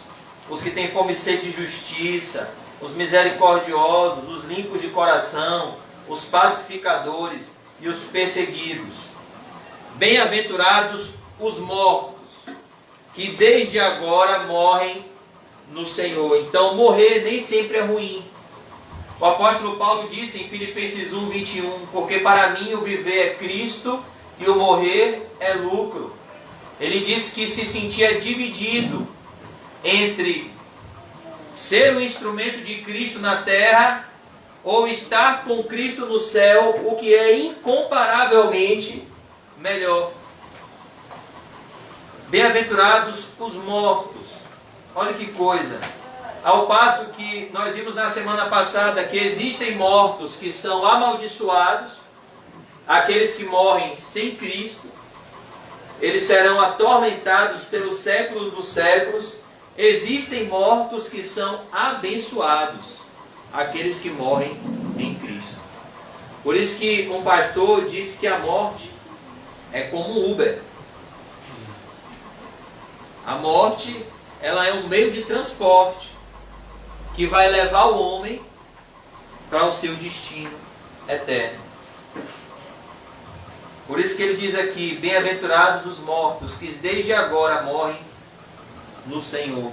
os que têm fome e sede de justiça, os misericordiosos, os limpos de coração, os pacificadores e os perseguidos. Bem-aventurados os mortos, que desde agora morrem no Senhor. Então, morrer nem sempre é ruim. O apóstolo Paulo disse em Filipenses 1, 21, porque para mim o viver é Cristo e o morrer é lucro. Ele disse que se sentia dividido entre ser um instrumento de Cristo na terra ou estar com Cristo no céu, o que é incomparavelmente melhor. Bem-aventurados os mortos. Olha que coisa. Ao passo que nós vimos na semana passada que existem mortos que são amaldiçoados, aqueles que morrem sem Cristo, eles serão atormentados pelos séculos dos séculos. Existem mortos que são abençoados, aqueles que morrem em Cristo. Por isso que um pastor disse que a morte é como um Uber. A morte, ela é um meio de transporte que vai levar o homem para o seu destino eterno. Por isso que ele diz aqui: bem-aventurados os mortos, que desde agora morrem no Senhor.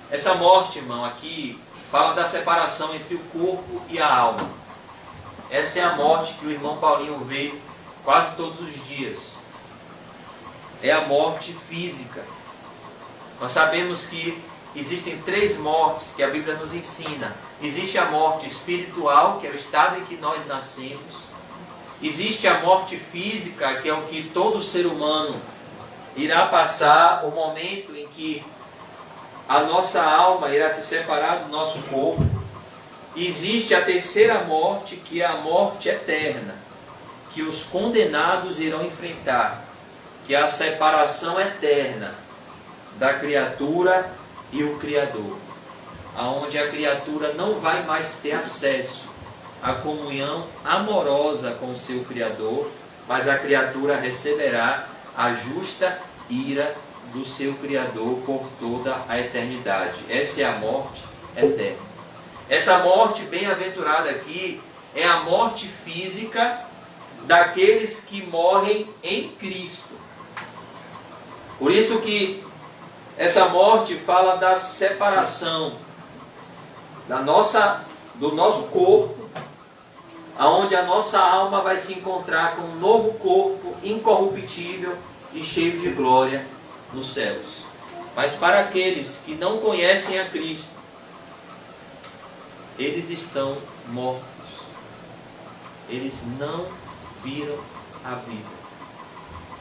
Essa morte, irmão, aqui fala da separação entre o corpo e a alma. Essa é a morte que o irmão Paulinho vê quase todos os dias. É a morte física. Nós sabemos que existem 3 mortes que a Bíblia nos ensina. Existe a morte espiritual, que é o estado em que nós nascemos. Existe a morte física, que é o que todo ser humano irá passar, o momento em que a nossa alma irá se separar do nosso corpo. Existe a terceira morte, que é a morte eterna, que os condenados irão enfrentar, que é a separação eterna da criatura e o Criador, aonde a criatura não vai mais ter acesso à comunhão amorosa com o seu Criador, mas a criatura receberá a justa ira do seu Criador por toda a eternidade. Essa é a morte eterna. Essa morte bem-aventurada aqui é a morte física daqueles que morrem em Cristo. Por isso que essa morte fala da separação do nosso corpo, aonde a nossa alma vai se encontrar com um novo corpo incorruptível e cheio de glória nos céus. Mas para aqueles que não conhecem a Cristo, eles estão mortos. Eles não viram a vida.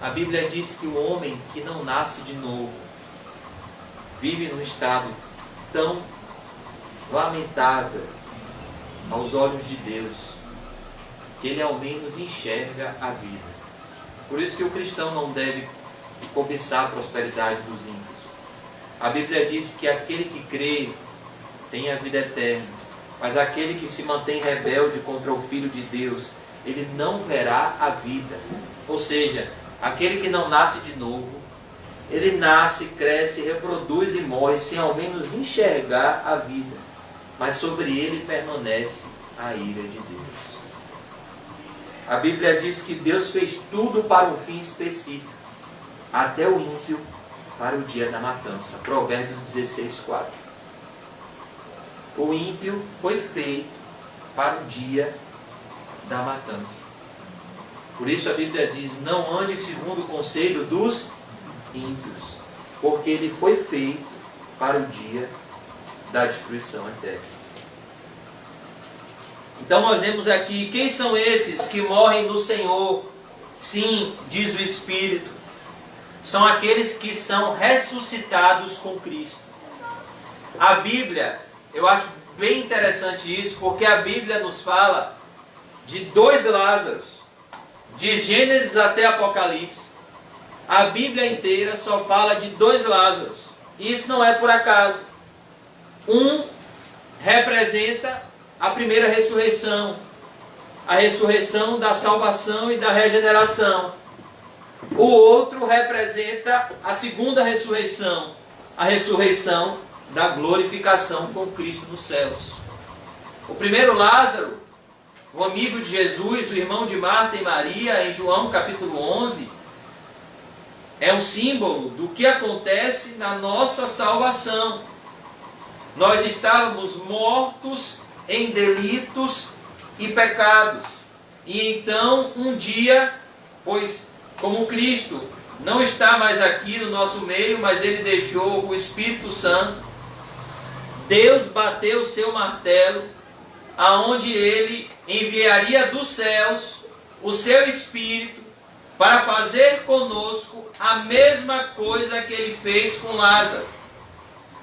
A Bíblia diz que o homem que não nasce de novo vive num estado tão lamentável aos olhos de Deus, que ele ao menos enxerga a vida. Por isso que o cristão não deve cobiçar a prosperidade dos ímpios. A Bíblia diz que aquele que crê tem a vida eterna, mas aquele que se mantém rebelde contra o Filho de Deus, ele não verá a vida. Ou seja, aquele que não nasce de novo, ele nasce, cresce, reproduz e morre sem ao menos enxergar a vida. Mas sobre ele permanece a ira de Deus. A Bíblia diz que Deus fez tudo para um fim específico, até o ímpio para o dia da matança. Provérbios 16, 4. O ímpio foi feito para o dia da matança. Por isso a Bíblia diz: não ande segundo o conselho dos ímpios, porque ele foi feito para o dia da destruição eterna. Então nós vemos aqui, quem são esses que morrem no Senhor? Sim, diz o Espírito, são aqueles que são ressuscitados com Cristo. A Bíblia, eu acho bem interessante isso, porque a Bíblia nos fala de 2 Lázaros, de Gênesis até Apocalipse. a Bíblia inteira só fala de 2 Lázaros. Isso não é por acaso. Um representa a primeira ressurreição, a ressurreição da salvação e da regeneração. O outro representa a segunda ressurreição, a ressurreição da glorificação com Cristo nos céus. O primeiro Lázaro, o amigo de Jesus, o irmão de Marta e Maria, em João capítulo 11, é um símbolo do que acontece na nossa salvação. Nós estávamos mortos em delitos e pecados. E então, um dia, pois como Cristo não está mais aqui no nosso meio, mas Ele deixou o Espírito Santo, Deus bateu o seu martelo, aonde Ele enviaria dos céus o seu Espírito para fazer conosco a mesma coisa que Ele fez com Lázaro.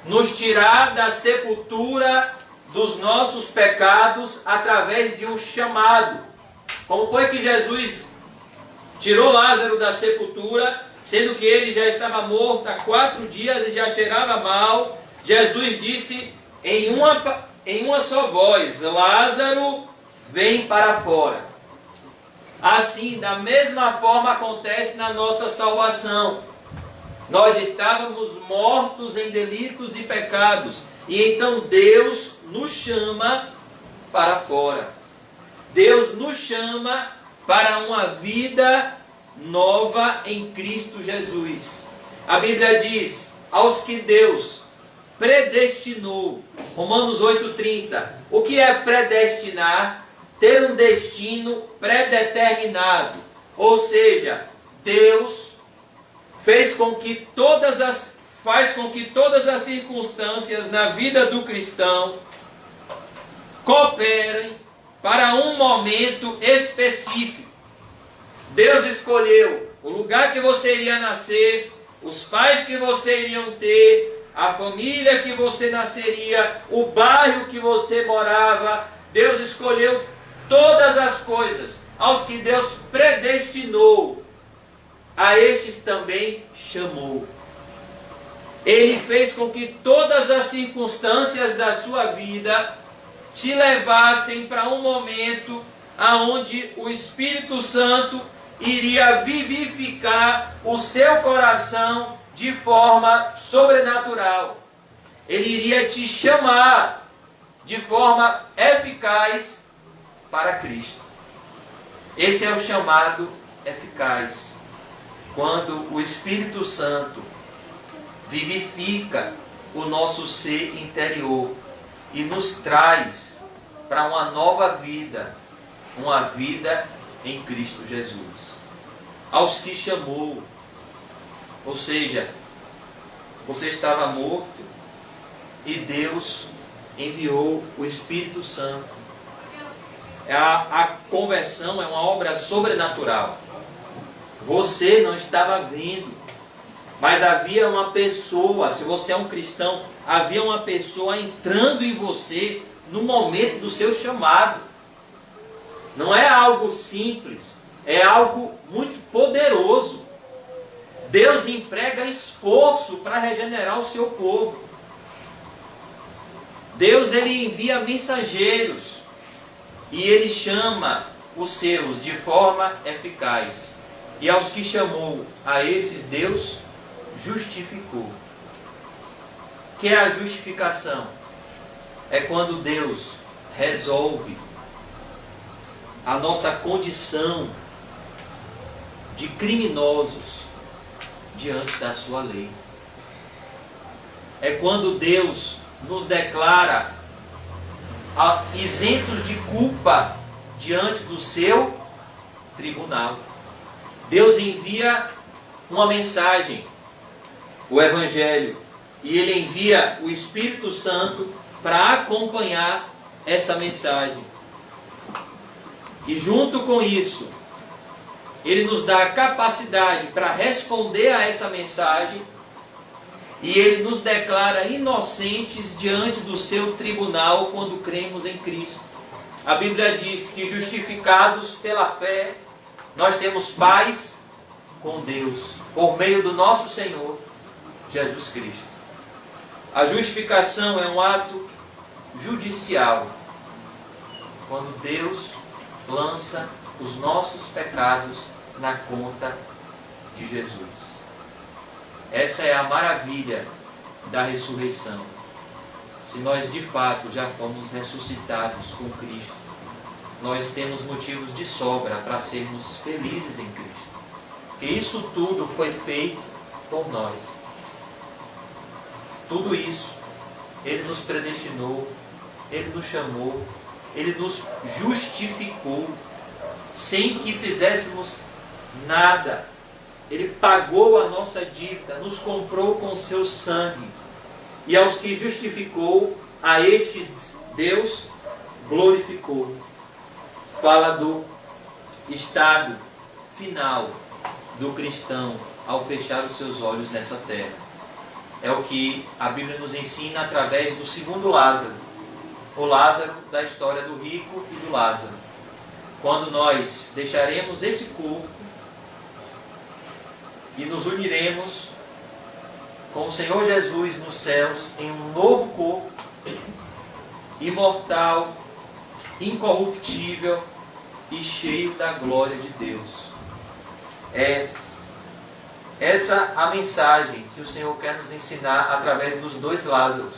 Nos tirar da sepultura dos nossos pecados através de um chamado. Como foi que Jesus tirou Lázaro da sepultura, sendo que ele já estava morto há 4 dias e já cheirava mal? Jesus disse em uma só voz: Lázaro, vem para fora. Assim, da mesma forma acontece na nossa salvação. Nós estávamos mortos em delitos e pecados, e então Deus nos chama para fora. Deus nos chama para uma vida nova em Cristo Jesus. A Bíblia diz: aos que Deus predestinou. Romanos 8,30. O que é predestinar? Ter um destino predeterminado. Ou seja, Deus faz com que todas as circunstâncias na vida do cristão cooperem para um momento específico. Deus escolheu o lugar que você iria nascer, os pais que você iriam ter, a família que você nasceria, o bairro que você morava. Deus escolheu todas as coisas. Aos que Deus predestinou, a estes também chamou. Ele fez com que todas as circunstâncias da sua vida te levassem para um momento aonde o Espírito Santo iria vivificar o seu coração de forma sobrenatural. Ele iria te chamar de forma eficaz para Cristo. Esse é o chamado eficaz. Quando o Espírito Santo vivifica o nosso ser interior e nos traz para uma nova vida, uma vida em Cristo Jesus. Aos que chamou, ou seja, você estava morto e Deus enviou o Espírito Santo. A conversão é uma obra sobrenatural. Você não estava vendo, mas havia uma pessoa, se você é um cristão, havia uma pessoa entrando em você no momento do seu chamado. Não é algo simples, é algo muito poderoso. Deus emprega esforço para regenerar o seu povo. Deus, ele envia mensageiros e ele chama os seus de forma eficaz. E aos que chamou, a esses Deus justificou. O que é a justificação? É quando Deus resolve a nossa condição de criminosos diante da sua lei. É quando Deus nos declara isentos de culpa diante do seu tribunal. Deus envia uma mensagem, o Evangelho, e Ele envia o Espírito Santo para acompanhar essa mensagem. E junto com isso, Ele nos dá a capacidade para responder a essa mensagem, e Ele nos declara inocentes diante do seu tribunal quando cremos em Cristo. A Bíblia diz que justificados pela fé, nós temos paz com Deus por meio do nosso Senhor Jesus Cristo. A justificação é um ato judicial, quando Deus lança os nossos pecados na conta de Jesus. Essa é a maravilha da ressurreição. Se nós de fato já fomos ressuscitados com Cristo, nós temos motivos de sobra para sermos felizes em Cristo. Porque isso tudo foi feito por nós. Tudo isso, Ele nos predestinou, Ele nos chamou, Ele nos justificou, sem que fizéssemos nada. Ele pagou a nossa dívida, nos comprou com o seu sangue. E aos que justificou, a estes Deus glorificou. Fala do estado final do cristão ao fechar os seus olhos nessa terra. É o que a Bíblia nos ensina através do segundo Lázaro. O Lázaro da história do rico e do Lázaro. Quando nós deixaremos esse corpo e nos uniremos com o Senhor Jesus nos céus em um novo corpo, imortal, incorruptível e cheio da glória de Deus. É essa a mensagem que o Senhor quer nos ensinar através dos dois Lázaros.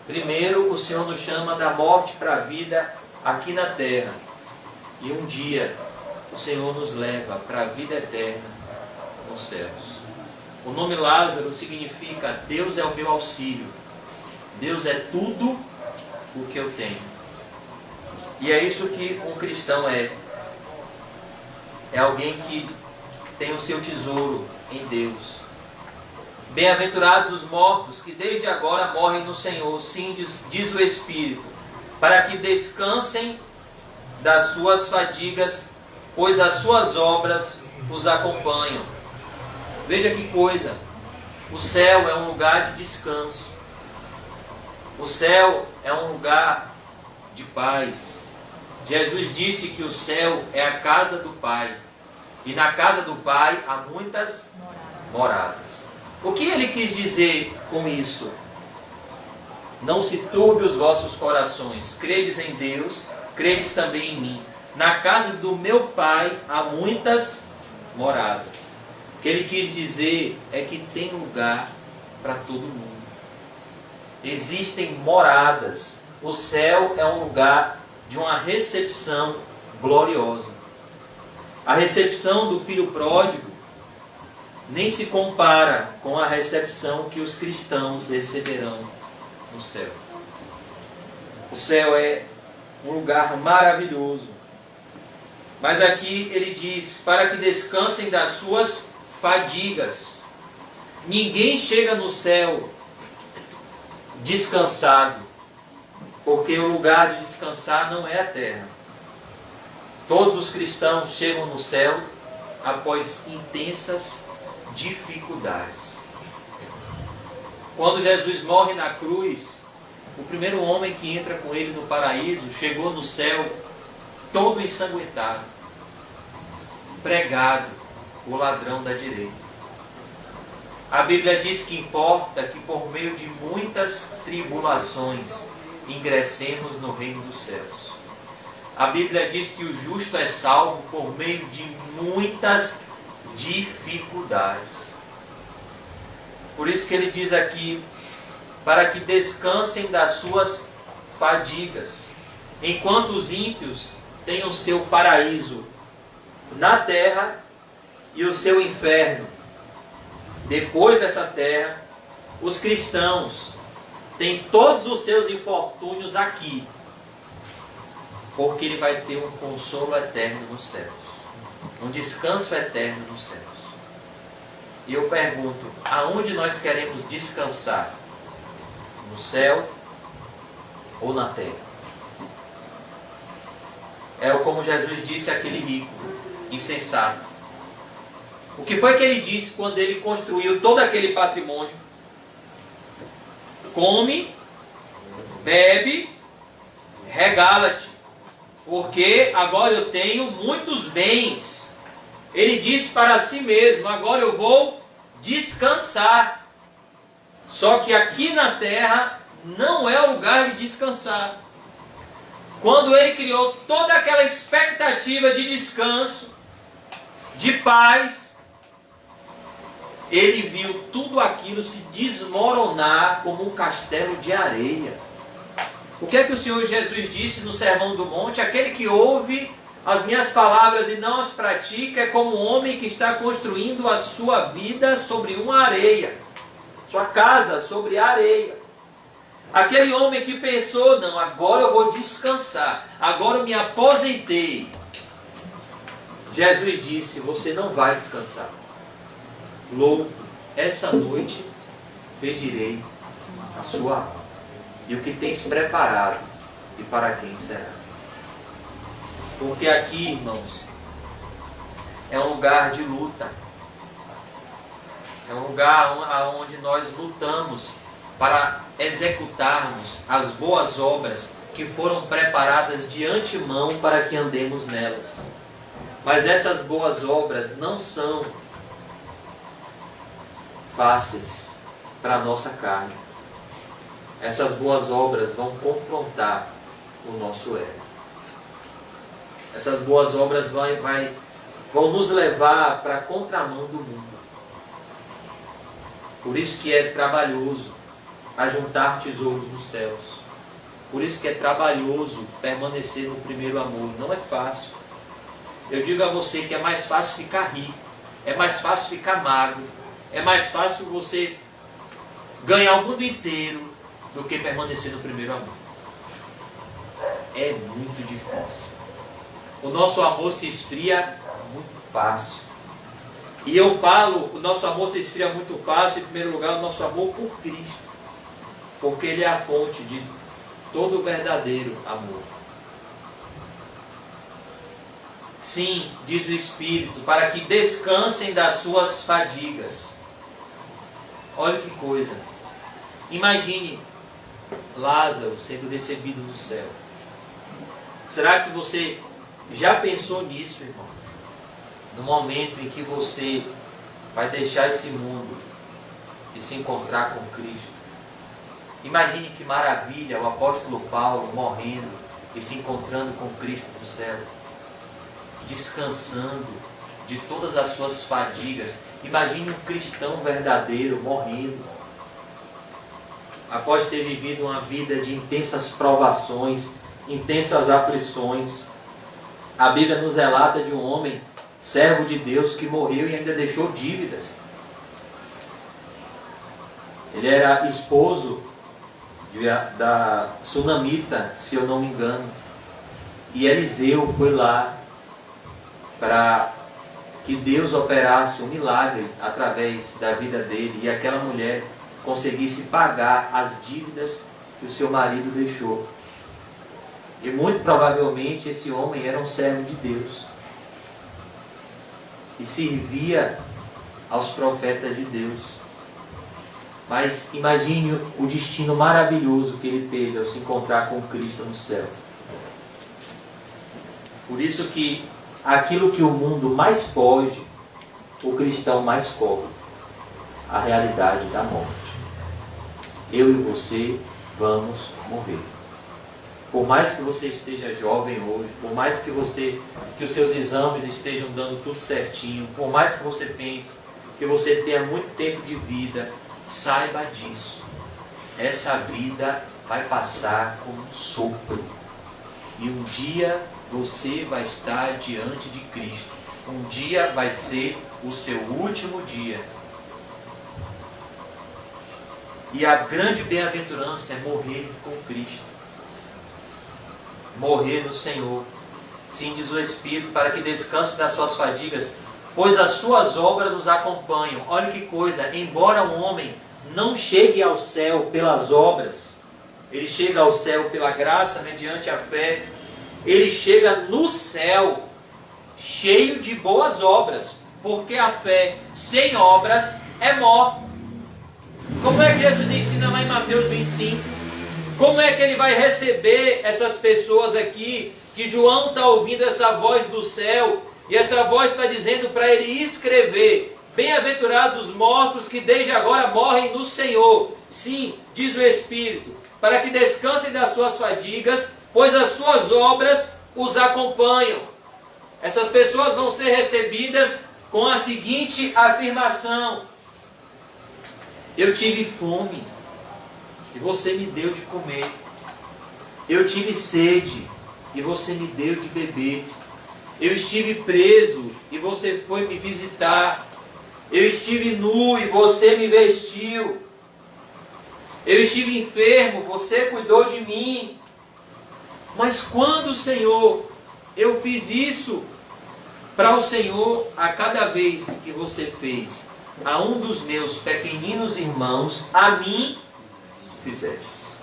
Primeiro, o Senhor nos chama da morte para a vida aqui na terra. E um dia, o Senhor nos leva para a vida eterna nos céus. O nome Lázaro significa Deus é o meu auxílio. Deus é tudo o que eu tenho. E é isso que um cristão é. É alguém que tem o seu tesouro em Deus. Bem-aventurados os mortos que desde agora morrem no Senhor, sim, diz o Espírito, para que descansem das suas fadigas, pois as suas obras os acompanham. Veja que coisa, o céu é um lugar de descanso, o céu é um lugar de paz. Jesus disse que o céu é a casa do Pai, e na casa do Pai há muitas moradas. O que ele quis dizer com isso? Não se turbe os vossos corações, credes em Deus, credes também em mim. Na casa do meu Pai há muitas moradas. O que ele quis dizer é que tem lugar para todo mundo. Existem moradas. O céu é um lugar de uma recepção gloriosa. A recepção do filho pródigo nem se compara com a recepção que os cristãos receberão no céu. O céu é um lugar maravilhoso. Mas aqui ele diz, para que descansem das suas fadigas. Ninguém chega no céu descansado, porque o lugar de descansar não é a terra. Todos os cristãos chegam no céu após intensas dificuldades. Quando Jesus morre na cruz, o primeiro homem que entra com ele no paraíso chegou no céu todo ensanguentado, pregado, o ladrão da direita. A Bíblia diz que importa que por meio de muitas tribulações ingressemos no reino dos céus. A Bíblia diz que o justo é salvo por meio de muitas dificuldades. Por isso que ele diz aqui, para que descansem das suas fadigas, enquanto os ímpios têm o seu paraíso na terra e o seu inferno depois dessa terra, os cristãos têm todos os seus infortúnios aqui, porque ele vai ter um consolo eterno nos céus, um descanso eterno nos céus. E eu pergunto, aonde nós queremos descansar? No céu ou na terra? É como Jesus disse àquele rico, insensato. O que foi que ele disse quando ele construiu todo aquele patrimônio? Come, bebe, regala-te, porque agora eu tenho muitos bens. Ele disse para si mesmo: agora eu vou descansar. Só que aqui na terra não é o lugar de descansar. Quando ele criou toda aquela expectativa de descanso, de paz, ele viu tudo aquilo se desmoronar como um castelo de areia. O que é que o Senhor Jesus disse no Sermão do Monte? Aquele que ouve as minhas palavras e não as pratica é como um homem que está construindo a sua vida sobre uma areia, sua casa sobre a areia. Aquele homem que pensou: não, agora eu vou descansar, agora eu me aposentei. Jesus disse: você não vai descansar. Louco, essa noite pedirei a sua alma. E o que tens preparado, e para quem será? Porque aqui, irmãos, é um lugar de luta. É um lugar onde nós lutamos para executarmos as boas obras que foram preparadas de antemão para que andemos nelas. Mas essas boas obras não são fáceis para a nossa carne. Essas boas obras vão confrontar o nosso ego. Essas boas obras vão nos levar para a contramão do mundo. Por isso que é trabalhoso ajuntar tesouros nos céus. Por isso que é trabalhoso permanecer no primeiro amor. Não é fácil. Eu digo a você que é mais fácil ficar rico, é mais fácil ficar magro, é mais fácil você ganhar o mundo inteiro do que permanecer no primeiro amor. É muito difícil. O nosso amor se esfria muito fácil. E eu falo, o nosso amor se esfria muito fácil, em primeiro lugar, o nosso amor por Cristo. Porque Ele é a fonte de todo o verdadeiro amor. Sim, diz o Espírito, para que descansem das suas fadigas. Olha que coisa. Imagine Lázaro sendo recebido no céu. Será que você já pensou nisso, irmão? No momento em que você vai deixar esse mundo e se encontrar com Cristo. Imagine que maravilha o apóstolo Paulo morrendo e se encontrando com Cristo no céu. Descansando de todas as suas fadigas. Imagine um cristão verdadeiro morrendo. Após ter vivido uma vida de intensas provações, intensas aflições. A Bíblia nos relata de um homem, servo de Deus, que morreu e ainda deixou dívidas. Ele era esposo da Sunamita, se eu não me engano. E Eliseu foi lá para que Deus operasse um milagre através da vida dele e aquela mulher conseguisse pagar as dívidas que o seu marido deixou. E muito provavelmente esse homem era um servo de Deus e servia aos profetas de Deus. Mas imagine o destino maravilhoso que ele teve ao se encontrar com Cristo no céu. Por isso que aquilo que o mundo mais foge, o cristão mais cobre: a realidade da morte. Eu e você vamos morrer. Por mais que você esteja jovem hoje, por mais que os seus exames estejam dando tudo certinho, por mais que você pense que você tenha muito tempo de vida, saiba disso. Essa vida vai passar como um sopro. E um dia você vai estar diante de Cristo. Um dia vai ser o seu último dia. E a grande bem-aventurança é morrer com Cristo. Morrer no Senhor. Sim, diz o Espírito, para que descanse das suas fadigas, pois as suas obras os acompanham. Olha que coisa, embora um homem não chegue ao céu pelas obras, ele chega ao céu pela graça, mediante a fé, ele chega no céu cheio de boas obras, porque a fé sem obras é morta. Como é que Jesus ensina lá em Mateus 25? Como é que ele vai receber essas pessoas aqui, que João está ouvindo essa voz do céu, E essa voz está dizendo para ele escrever: bem-aventurados os mortos que desde agora morrem no Senhor. Sim, diz o Espírito, para que descansem das suas fadigas, pois as suas obras os acompanham. Essas pessoas vão ser recebidas com a seguinte afirmação: eu tive fome e você me deu de comer. Eu tive sede e você me deu de beber. Eu estive preso e você foi me visitar. Eu estive nu e você me vestiu. Eu estive enfermo, você cuidou de mim. Mas quando, Senhor, eu fiz isso para o Senhor a cada vez que você fez a um dos meus pequeninos irmãos, a mim fizestes.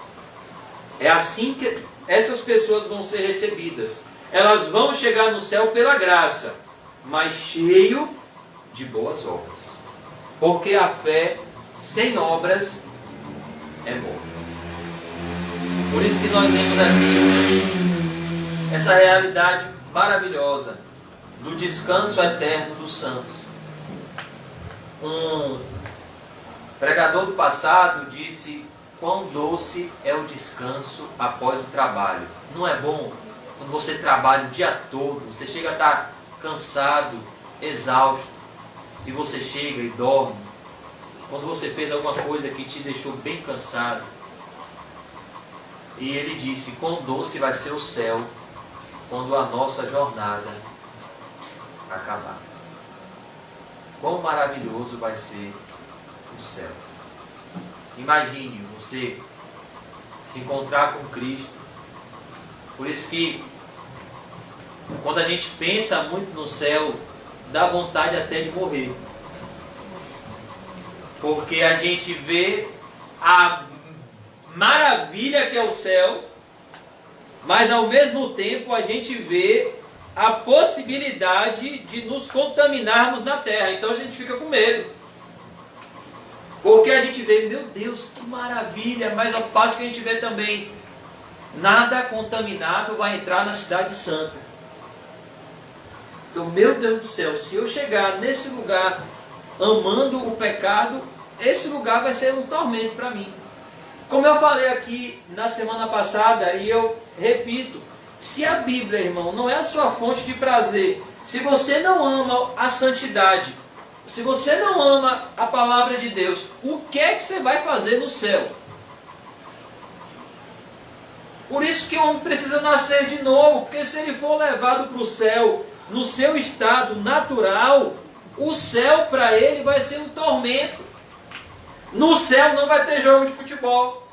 É assim que essas pessoas vão ser recebidas. Elas vão chegar no céu pela graça, mas cheio de boas obras. Porque a fé sem obras é morta. Por isso que nós vemos aqui essa realidade maravilhosa do descanso eterno dos santos. Um pregador do passado disse: quão doce é o descanso após o trabalho. Não é bom quando você trabalha o dia todo, você chega a estar cansado, exausto, e você chega e dorme. Quando você fez alguma coisa que te deixou bem cansado. E ele disse: quão doce vai ser o céu quando a nossa jornada acabar. Quão maravilhoso vai ser o céu. Imagine você se encontrar com Cristo. Por isso que quando a gente pensa muito no céu, dá vontade até de morrer. Porque a gente vê a maravilha que é o céu, mas ao mesmo tempo a gente vê a possibilidade de nos contaminarmos na terra. Então a gente fica com medo. Porque a gente vê, meu Deus, que maravilha, mas ao passo que a gente vê também, nada contaminado vai entrar na cidade santa. Então, meu Deus do céu, se eu chegar nesse lugar amando o pecado, esse lugar vai ser um tormento para mim. Como eu falei aqui na semana passada, e eu repito, se a Bíblia, irmão, não é a sua fonte de prazer, se você não ama a santidade, se você não ama a palavra de Deus, o que é que você vai fazer no céu? Por isso que o homem precisa nascer de novo, porque se ele for levado para o céu no seu estado natural, o céu para ele vai ser um tormento. No céu não vai ter jogo de futebol.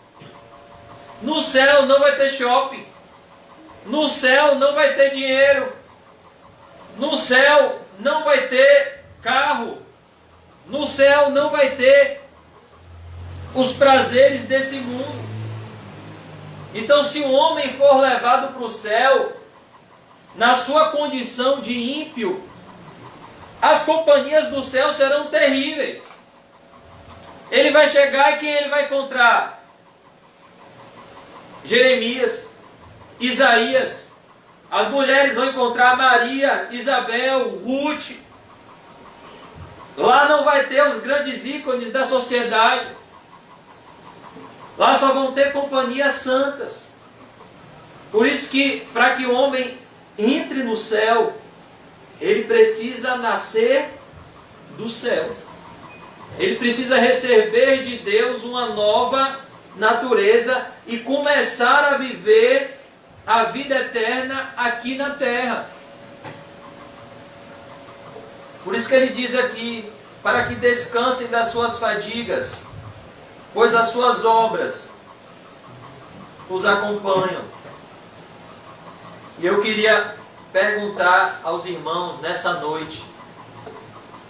No céu não vai ter shopping. No céu não vai ter dinheiro. No céu não vai ter carro. No céu não vai ter os prazeres desse mundo. Então, se o homem for levado para o céu, na sua condição de ímpio, as companhias do céu serão terríveis. Ele vai chegar e quem ele vai encontrar? Jeremias, Isaías. As mulheres vão encontrar Maria, Isabel, Ruth. Lá não vai ter os grandes ícones da sociedade. Lá só vão ter companhias santas. Por isso que, para que o homem entre no céu, ele precisa nascer do céu. Ele precisa receber de Deus uma nova natureza e começar a viver a vida eterna aqui na terra. Por isso que ele diz aqui, para que descansem das suas fadigas, pois as suas obras os acompanham. E eu queria perguntar aos irmãos nessa noite: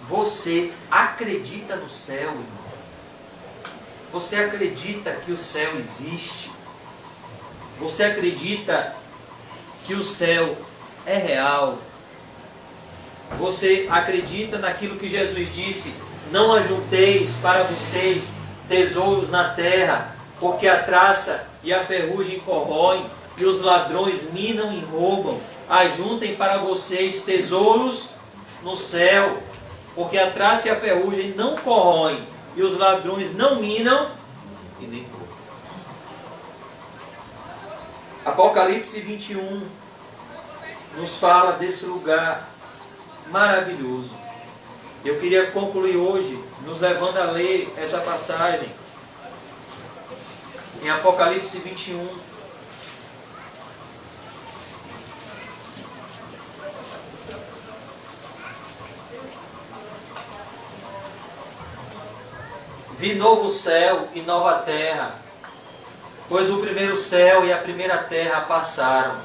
você acredita no céu, irmão? Você acredita que o céu existe? Você acredita que o céu é real? Você acredita naquilo que Jesus disse: não ajunteis para vocês tesouros na terra, porque a traça e a ferrugem corroem, e os ladrões minam e roubam. Ajuntem para vocês tesouros no céu, porque a traça e a ferrugem não corroem, e os ladrões não minam e nem roubam. Apocalipse 21 nos fala desse lugar maravilhoso. Eu queria concluir hoje nos levando a ler essa passagem em Apocalipse 21. Vi novo céu e nova terra, pois o primeiro céu e a primeira terra passaram,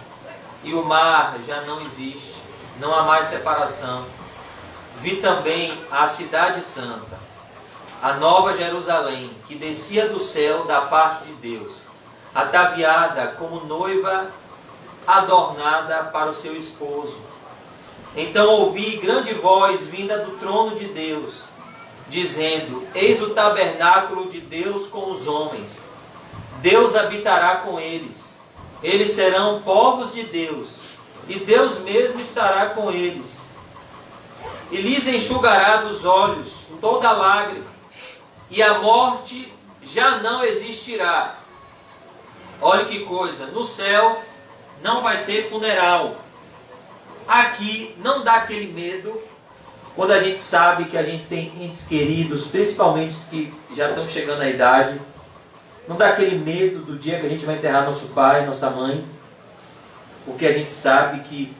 e o mar já não existe, não há mais separação. Vi também a cidade santa, a nova Jerusalém, que descia do céu da parte de Deus, ataviada como noiva adornada para o seu esposo. Então ouvi grande voz vinda do trono de Deus, dizendo: Eis o tabernáculo de Deus com os homens. Deus habitará com eles. Eles serão povos de Deus, e Deus mesmo estará com eles. E lhes enxugará dos olhos toda lágrima, e a morte já não existirá. Olha que coisa, no céu não vai ter funeral. Aqui não dá aquele medo quando a gente sabe que a gente tem entes queridos, principalmente os que já estão chegando à idade. Não dá aquele medo do dia que a gente vai enterrar nosso pai, nossa mãe, porque a gente sabe que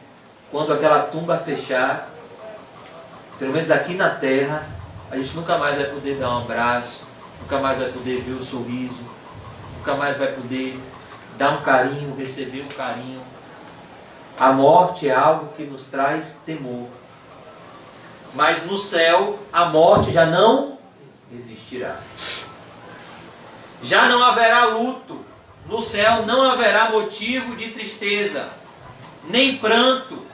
quando aquela tumba fechar, pelo menos aqui na terra, a gente nunca mais vai poder dar um abraço, nunca mais vai poder ver o sorriso, nunca mais vai poder dar um carinho, receber um carinho. A morte é algo que nos traz temor. Mas no céu, a morte já não existirá. Já não haverá luto. No céu não haverá motivo de tristeza, nem pranto.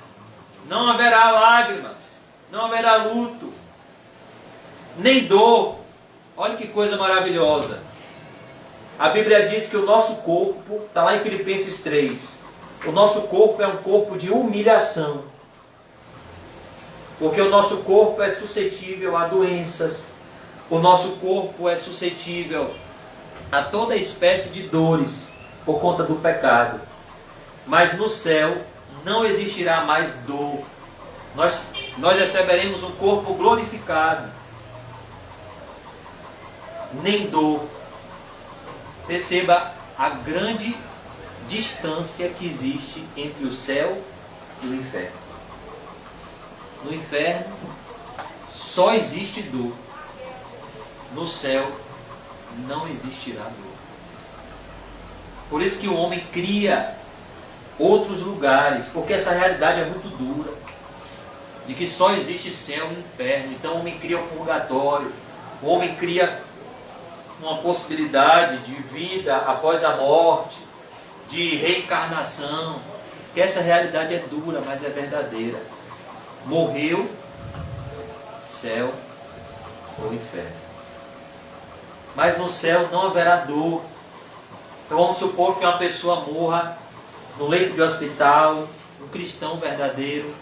Não haverá lágrimas. Não haverá luto, nem dor. Olha que coisa maravilhosa. A Bíblia diz que o nosso corpo, está lá em Filipenses 3, o nosso corpo é um corpo de humilhação. Porque o nosso corpo é suscetível a doenças, o nosso corpo é suscetível a toda espécie de dores por conta do pecado. Mas no céu não existirá mais dor. Nós receberemos um corpo glorificado. Nem dor. Perceba a grande distância que existe entre o céu e o inferno. No inferno só existe dor. No céu não existirá dor. Por isso que o homem cria outros lugares, porque essa realidade é muito dura, de que só existe céu e inferno. Então o homem cria um purgatório, o homem cria uma possibilidade de vida após a morte, de reencarnação, que essa realidade é dura, mas é verdadeira. Morreu, céu ou inferno. Mas no céu não haverá dor. Então vamos supor que uma pessoa morra no leito de hospital, um cristão verdadeiro,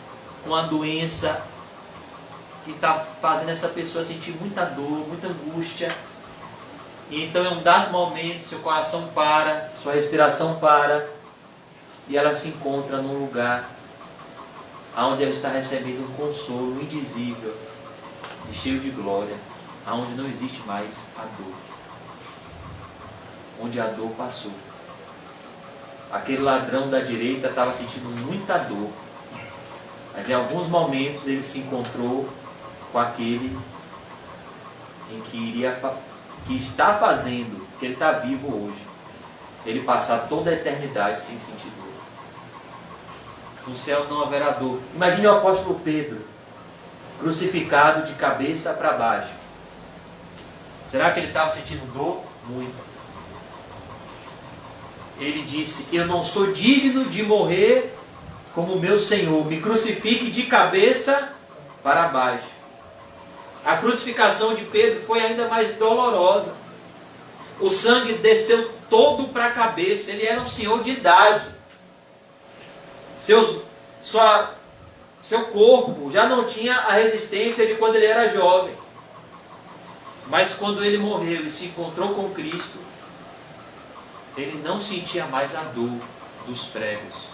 com uma doença que está fazendo essa pessoa sentir muita dor, muita angústia. E então, em um dado momento, seu coração para, sua respiração para, e ela se encontra num lugar onde ela está recebendo um consolo indizível, e cheio de glória, onde não existe mais a dor, onde a dor passou. Aquele ladrão da direita estava sentindo muita dor, mas em alguns momentos ele se encontrou com aquele que está fazendo, que ele está vivo hoje, ele passar toda a eternidade sem sentir dor. No céu não haverá dor. Imagine o apóstolo Pedro, crucificado de cabeça para baixo. Será que ele estava sentindo dor? Muito. Ele disse: eu não sou digno de morrer como meu Senhor, me crucifique de cabeça para baixo. A crucificação de Pedro foi ainda mais dolorosa. O sangue desceu todo para a cabeça. Ele era um senhor de idade. Seu corpo já não tinha a resistência de quando ele era jovem. Mas quando ele morreu e se encontrou com Cristo, ele não sentia mais a dor dos pregos.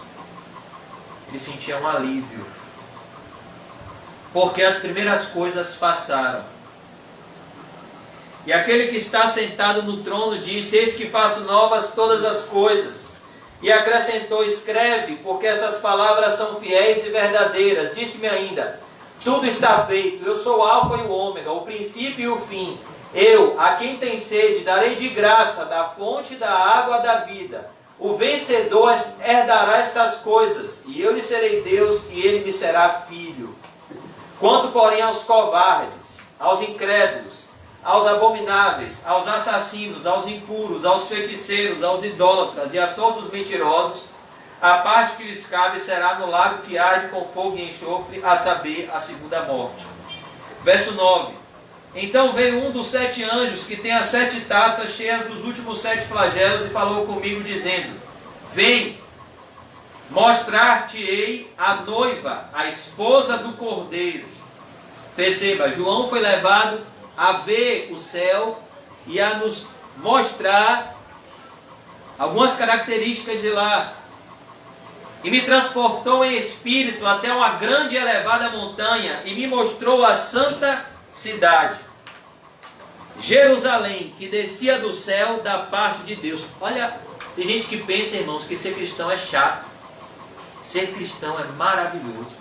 Ele sentia um alívio. Porque as primeiras coisas passaram. E aquele que está sentado no trono disse: eis que faço novas todas as coisas. E acrescentou: escreve, porque essas palavras são fiéis e verdadeiras. Disse-me ainda: tudo está feito. Eu sou o Alfa e o Ômega, o princípio e o fim. Eu, a quem tem sede, darei de graça da fonte da água da vida. O vencedor herdará estas coisas, e eu lhe serei Deus, e ele me será filho. Quanto, porém, aos covardes, aos incrédulos, aos abomináveis, aos assassinos, aos impuros, aos feiticeiros, aos idólatras e a todos os mentirosos, a parte que lhes cabe será no lago que arde com fogo e enxofre, a saber, a segunda morte. Verso 9. Então veio um dos 7 anjos, que tem as 7 taças cheias dos últimos 7 flagelos, e falou comigo, dizendo: vem, mostrar-te-ei a noiva, a esposa do Cordeiro. Perceba, João foi levado a ver o céu e a nos mostrar algumas características de lá. E me transportou em espírito até uma grande e elevada montanha, e me mostrou a santa cidade, Jerusalém, que descia do céu da parte de Deus. Olha, tem gente que pensa, irmãos, que ser cristão é chato. Ser cristão é maravilhoso.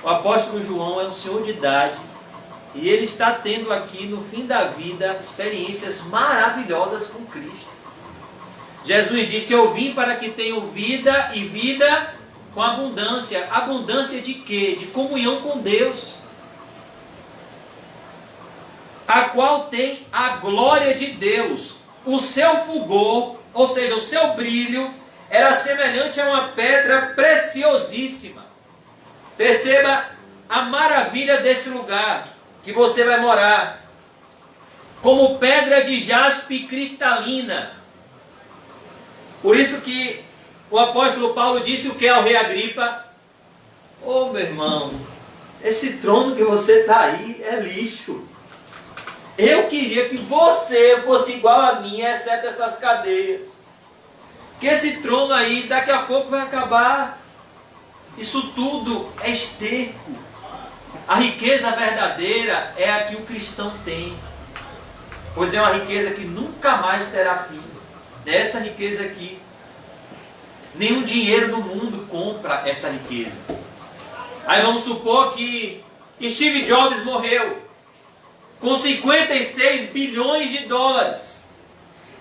O apóstolo João é um senhor de idade, e ele está tendo aqui, no fim da vida, experiências maravilhosas com Cristo. Jesus disse: eu vim para que tenham vida, e vida com abundância. Abundância de quê? De comunhão com Deus, a qual tem a glória de Deus. O seu fulgor, ou seja, o seu brilho, era semelhante a uma pedra preciosíssima. Perceba a maravilha desse lugar que você vai morar. Como pedra de jaspe cristalina. Por isso que o apóstolo Paulo disse o que ao rei Agripa: ô meu irmão, esse trono que você está aí é lixo. Eu queria que você fosse igual a mim, exceto essas cadeias. Que esse trono aí daqui a pouco vai acabar. Isso tudo é esterco. A riqueza verdadeira é a que o cristão tem. Pois é uma riqueza que nunca mais terá fim. Essa riqueza aqui. Nenhum dinheiro do mundo compra essa riqueza. Aí vamos supor que Steve Jobs morreu com 56 bilhões de dólares.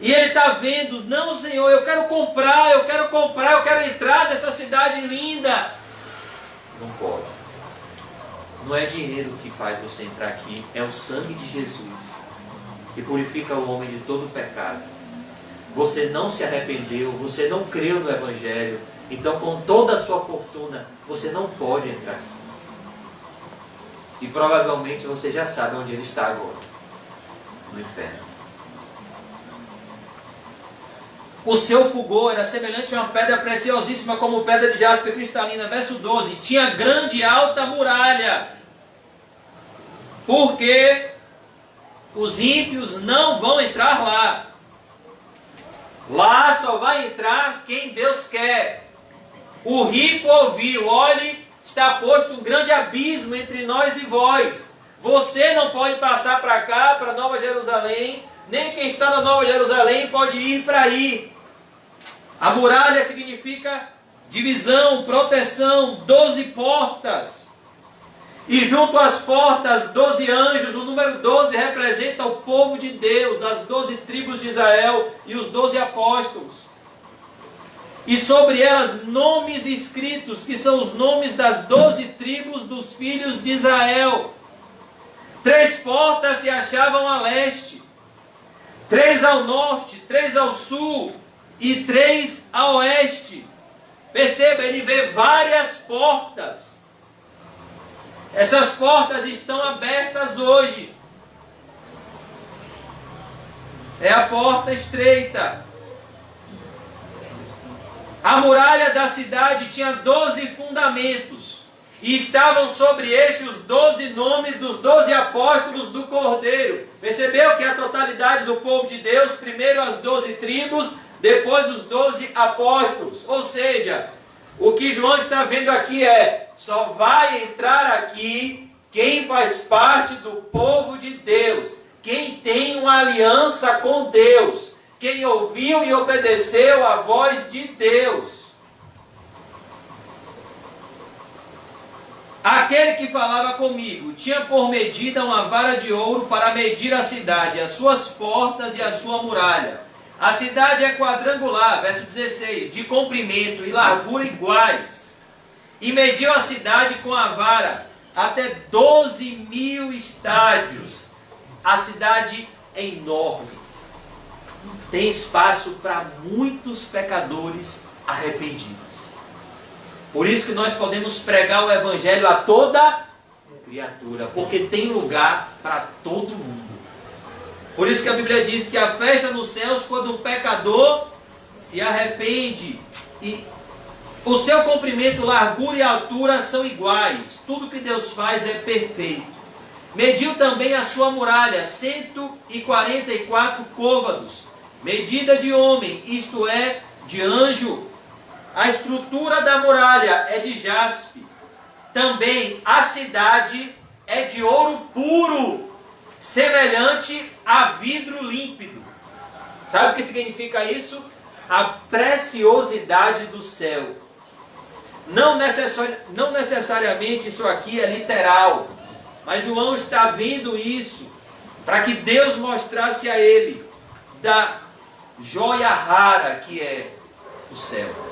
E ele está vendo: não, Senhor, eu quero comprar, eu quero entrar nessa cidade linda. Não pode. Não é dinheiro que faz você entrar aqui, é o sangue de Jesus, que purifica o homem de todo pecado. Você não se arrependeu, você não creu no Evangelho, então com toda a sua fortuna, você não pode entrar aqui. E provavelmente você já sabe onde ele está agora. No inferno. O seu fulgor era semelhante a uma pedra preciosíssima, como pedra de jaspe cristalina. Verso 12. Tinha grande e alta muralha. Porque os ímpios não vão entrar lá. Lá só vai entrar quem Deus quer. O rico ouviu: olhe, está posto um grande abismo entre nós e vós. Você não pode passar para cá, para Nova Jerusalém, nem quem está na Nova Jerusalém pode ir para aí. A muralha significa divisão, proteção, 12 portas. E junto às portas, 12 anjos. O número 12 representa o povo de Deus, as 12 tribos de Israel e os 12 apóstolos. E sobre elas nomes escritos, que são os nomes das 12 tribos dos filhos de Israel. 3 portas se achavam a leste, 3 ao norte, 3 ao sul e 3 a oeste. Perceba, ele vê várias portas. Essas portas estão abertas hoje. É a porta estreita. A muralha da cidade tinha 12 fundamentos, e estavam sobre este os 12 nomes dos 12 apóstolos do Cordeiro. Percebeu que a totalidade do povo de Deus, primeiro as 12 tribos, depois os 12 apóstolos. Ou seja, o que João está vendo aqui é, só vai entrar aqui quem faz parte do povo de Deus, quem tem uma aliança com Deus, quem ouviu e obedeceu a voz de Deus. Aquele que falava comigo tinha por medida uma vara de ouro para medir a cidade, as suas portas e a sua muralha. A cidade é quadrangular, verso 16, de comprimento e largura iguais. E mediu a cidade com a vara até 12.000 estádios. A cidade é enorme. Tem espaço para muitos pecadores arrependidos. Por isso que nós podemos pregar o Evangelho a toda criatura, porque tem lugar para todo mundo. Por isso que a Bíblia diz que a festa nos céus, quando um pecador se arrepende, e o seu comprimento, largura e altura são iguais. Tudo que Deus faz é perfeito. Mediu também a sua muralha, 144 côvados, medida de homem, isto é, de anjo. A estrutura da muralha é de jaspe. Também a cidade é de ouro puro, semelhante a vidro límpido. Sabe o que significa isso? A preciosidade do céu. Não necessariamente isso aqui é literal, mas João está vendo isso para que Deus mostrasse a ele da joia rara que é o céu.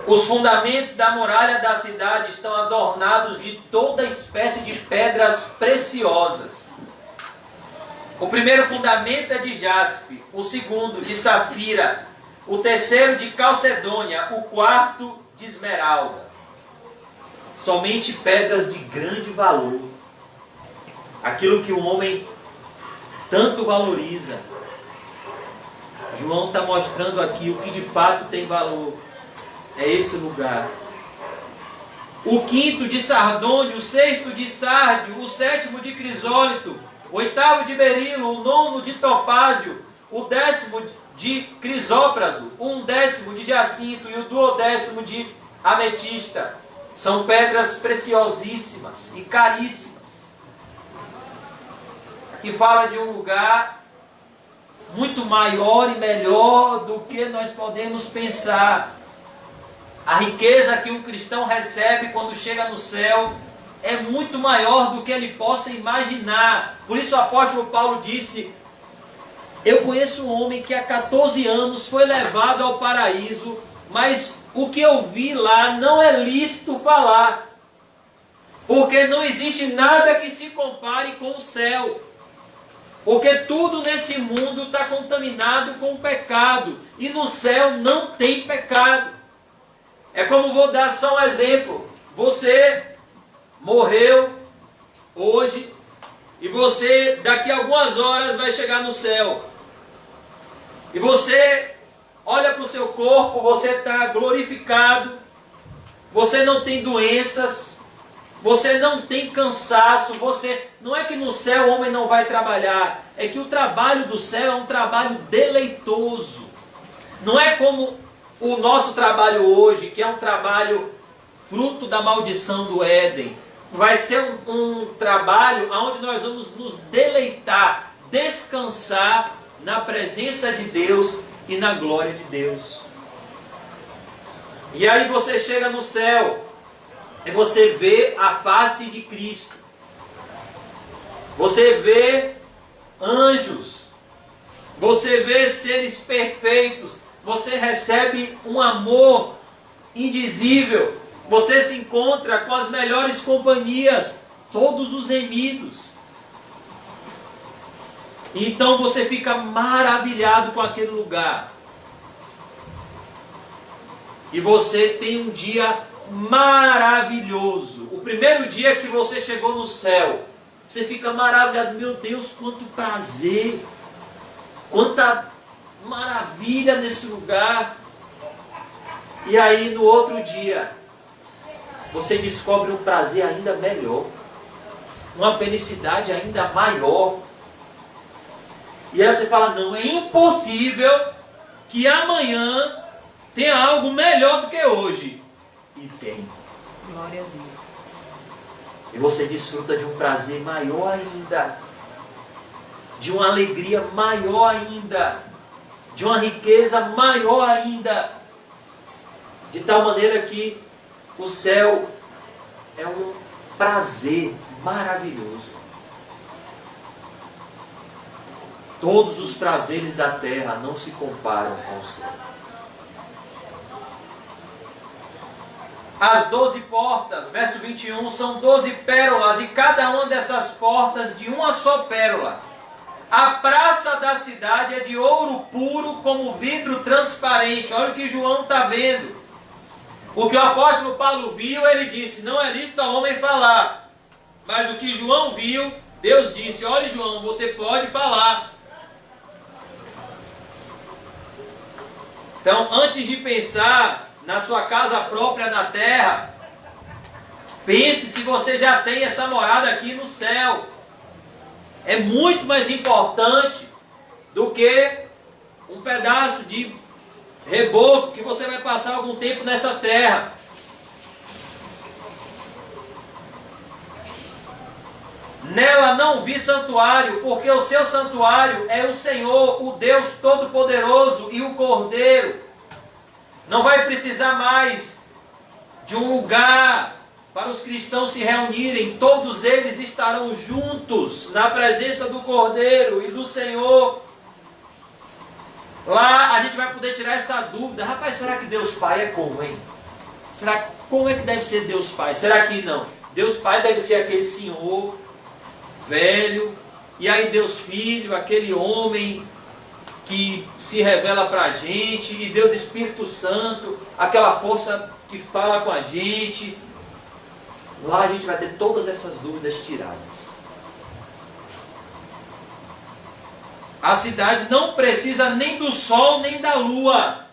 Os fundamentos da muralha da cidade estão adornados de toda espécie de pedras preciosas. O primeiro fundamento é de jaspe, o segundo de safira, o terceiro de calcedônia, o quarto de esmeralda. Somente pedras de grande valor. Aquilo que o homem tanto valoriza. João está mostrando aqui o que de fato tem valor. É esse lugar. O quinto de sardônio, o sexto de sárdio, o sétimo de crisólito, o oitavo de berilo, o nono de topázio, o 10º de crisópraso, o 11º de jacinto e o 12º de ametista. São pedras preciosíssimas e caríssimas. Aqui fala de um lugar muito maior e melhor do que nós podemos pensar. A riqueza que um cristão recebe quando chega no céu é muito maior do que ele possa imaginar. Por isso o apóstolo Paulo disse: eu conheço um homem que há 14 anos foi levado ao paraíso, mas o que eu vi lá não é lícito falar, porque não existe nada que se compare com o céu. Porque tudo nesse mundo está contaminado com o pecado, e no céu não tem pecado. É como, vou dar só um exemplo. Você morreu hoje e você daqui a algumas horas vai chegar no céu. E você olha para o seu corpo, você está glorificado, você não tem doenças, você não tem cansaço, você... Não é que no céu o homem não vai trabalhar, é que o trabalho do céu é um trabalho deleitoso. Não é como o nosso trabalho hoje, que é um trabalho fruto da maldição do Éden. Vai ser um trabalho onde nós vamos nos deleitar, descansar na presença de Deus e na glória de Deus. E aí você chega no céu e você vê a face de Cristo. Você vê anjos. Você vê seres perfeitos. Você recebe um amor indizível. Você se encontra com as melhores companhias, todos os remidos. Então você fica maravilhado com aquele lugar. E você tem um dia maravilhoso. O primeiro dia que você chegou no céu, você fica maravilhado. Meu Deus, quanto prazer, quanta maravilha nesse lugar. E aí no outro dia, você descobre um prazer ainda melhor, uma felicidade ainda maior. E aí você fala, não, é impossível que amanhã tenha algo melhor do que hoje. E tem. Glória a Deus. E você desfruta de um prazer maior ainda, de uma alegria maior ainda, de uma riqueza maior ainda, de tal maneira que o céu é um prazer maravilhoso. Todos os prazeres da terra não se comparam com o céu. As 12 portas, verso 21, são 12 pérolas, e cada uma dessas portas de uma só pérola. A praça da cidade é de ouro puro, como vidro transparente. Olha o que João está vendo. O que o apóstolo Paulo viu, ele disse, não é lícito ao homem falar. Mas o que João viu, Deus disse, olha João, você pode falar. Então, antes de pensar na sua casa própria na terra, pense se você já tem essa morada aqui no céu. É muito mais importante do que um pedaço de reboco que você vai passar algum tempo nessa terra. Nela não vi santuário, porque o seu santuário é o Senhor, o Deus Todo-Poderoso e o Cordeiro. Não vai precisar mais de um lugar para os cristãos se reunirem. Todos eles estarão juntos na presença do Cordeiro e do Senhor. Lá a gente vai poder tirar essa dúvida. Rapaz, será que Deus Pai é como, hein? Como é que deve ser Deus Pai? Será que não? Deus Pai deve ser aquele senhor velho. E aí Deus Filho, aquele homem que se revela para a gente, e Deus Espírito Santo, aquela força que fala com a gente. Lá a gente vai ter todas essas dúvidas tiradas. A cidade não precisa nem do sol nem da lua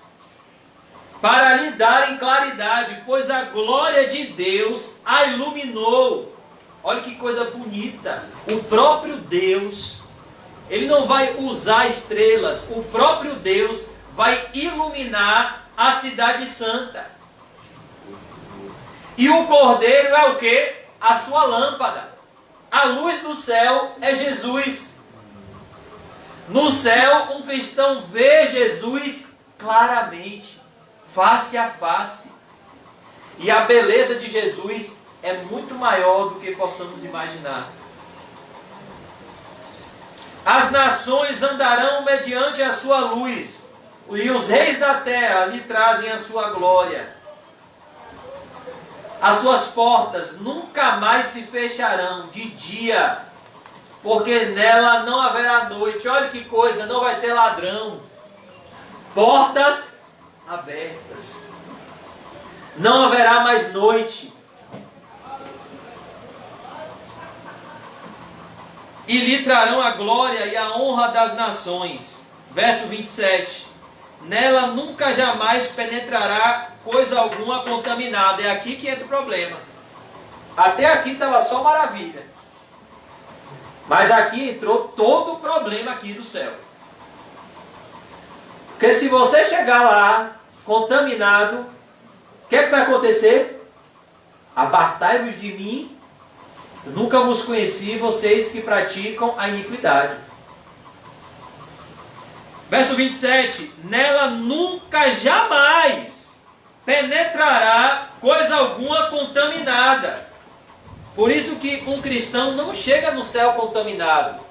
para lhe darem claridade, pois a glória de Deus a iluminou. Olha que coisa bonita. O próprio Deus, Ele não vai usar estrelas, o próprio Deus vai iluminar a cidade santa. E o Cordeiro é o quê? A sua lâmpada. A luz do céu é Jesus. No céu, um cristão vê Jesus claramente, face a face. E a beleza de Jesus é muito maior do que possamos imaginar. As nações andarão mediante a sua luz, e os reis da terra lhe trazem a sua glória. As suas portas nunca mais se fecharão de dia, porque nela não haverá noite. Olha que coisa, não vai ter ladrão. Portas abertas. Não haverá mais noite. E lhe trarão a glória e a honra das nações. Verso 27. Nela nunca jamais penetrará coisa alguma contaminada. É aqui que entra o problema. Até aqui estava só maravilha. Mas aqui entrou todo o problema aqui do céu. Porque se você chegar lá contaminado, o que é que vai acontecer? Apartai-vos de mim, nunca vos conheci, vocês que praticam a iniquidade. Verso 27. Nela nunca jamais penetrará coisa alguma contaminada. Por isso que um cristão não chega no céu contaminado.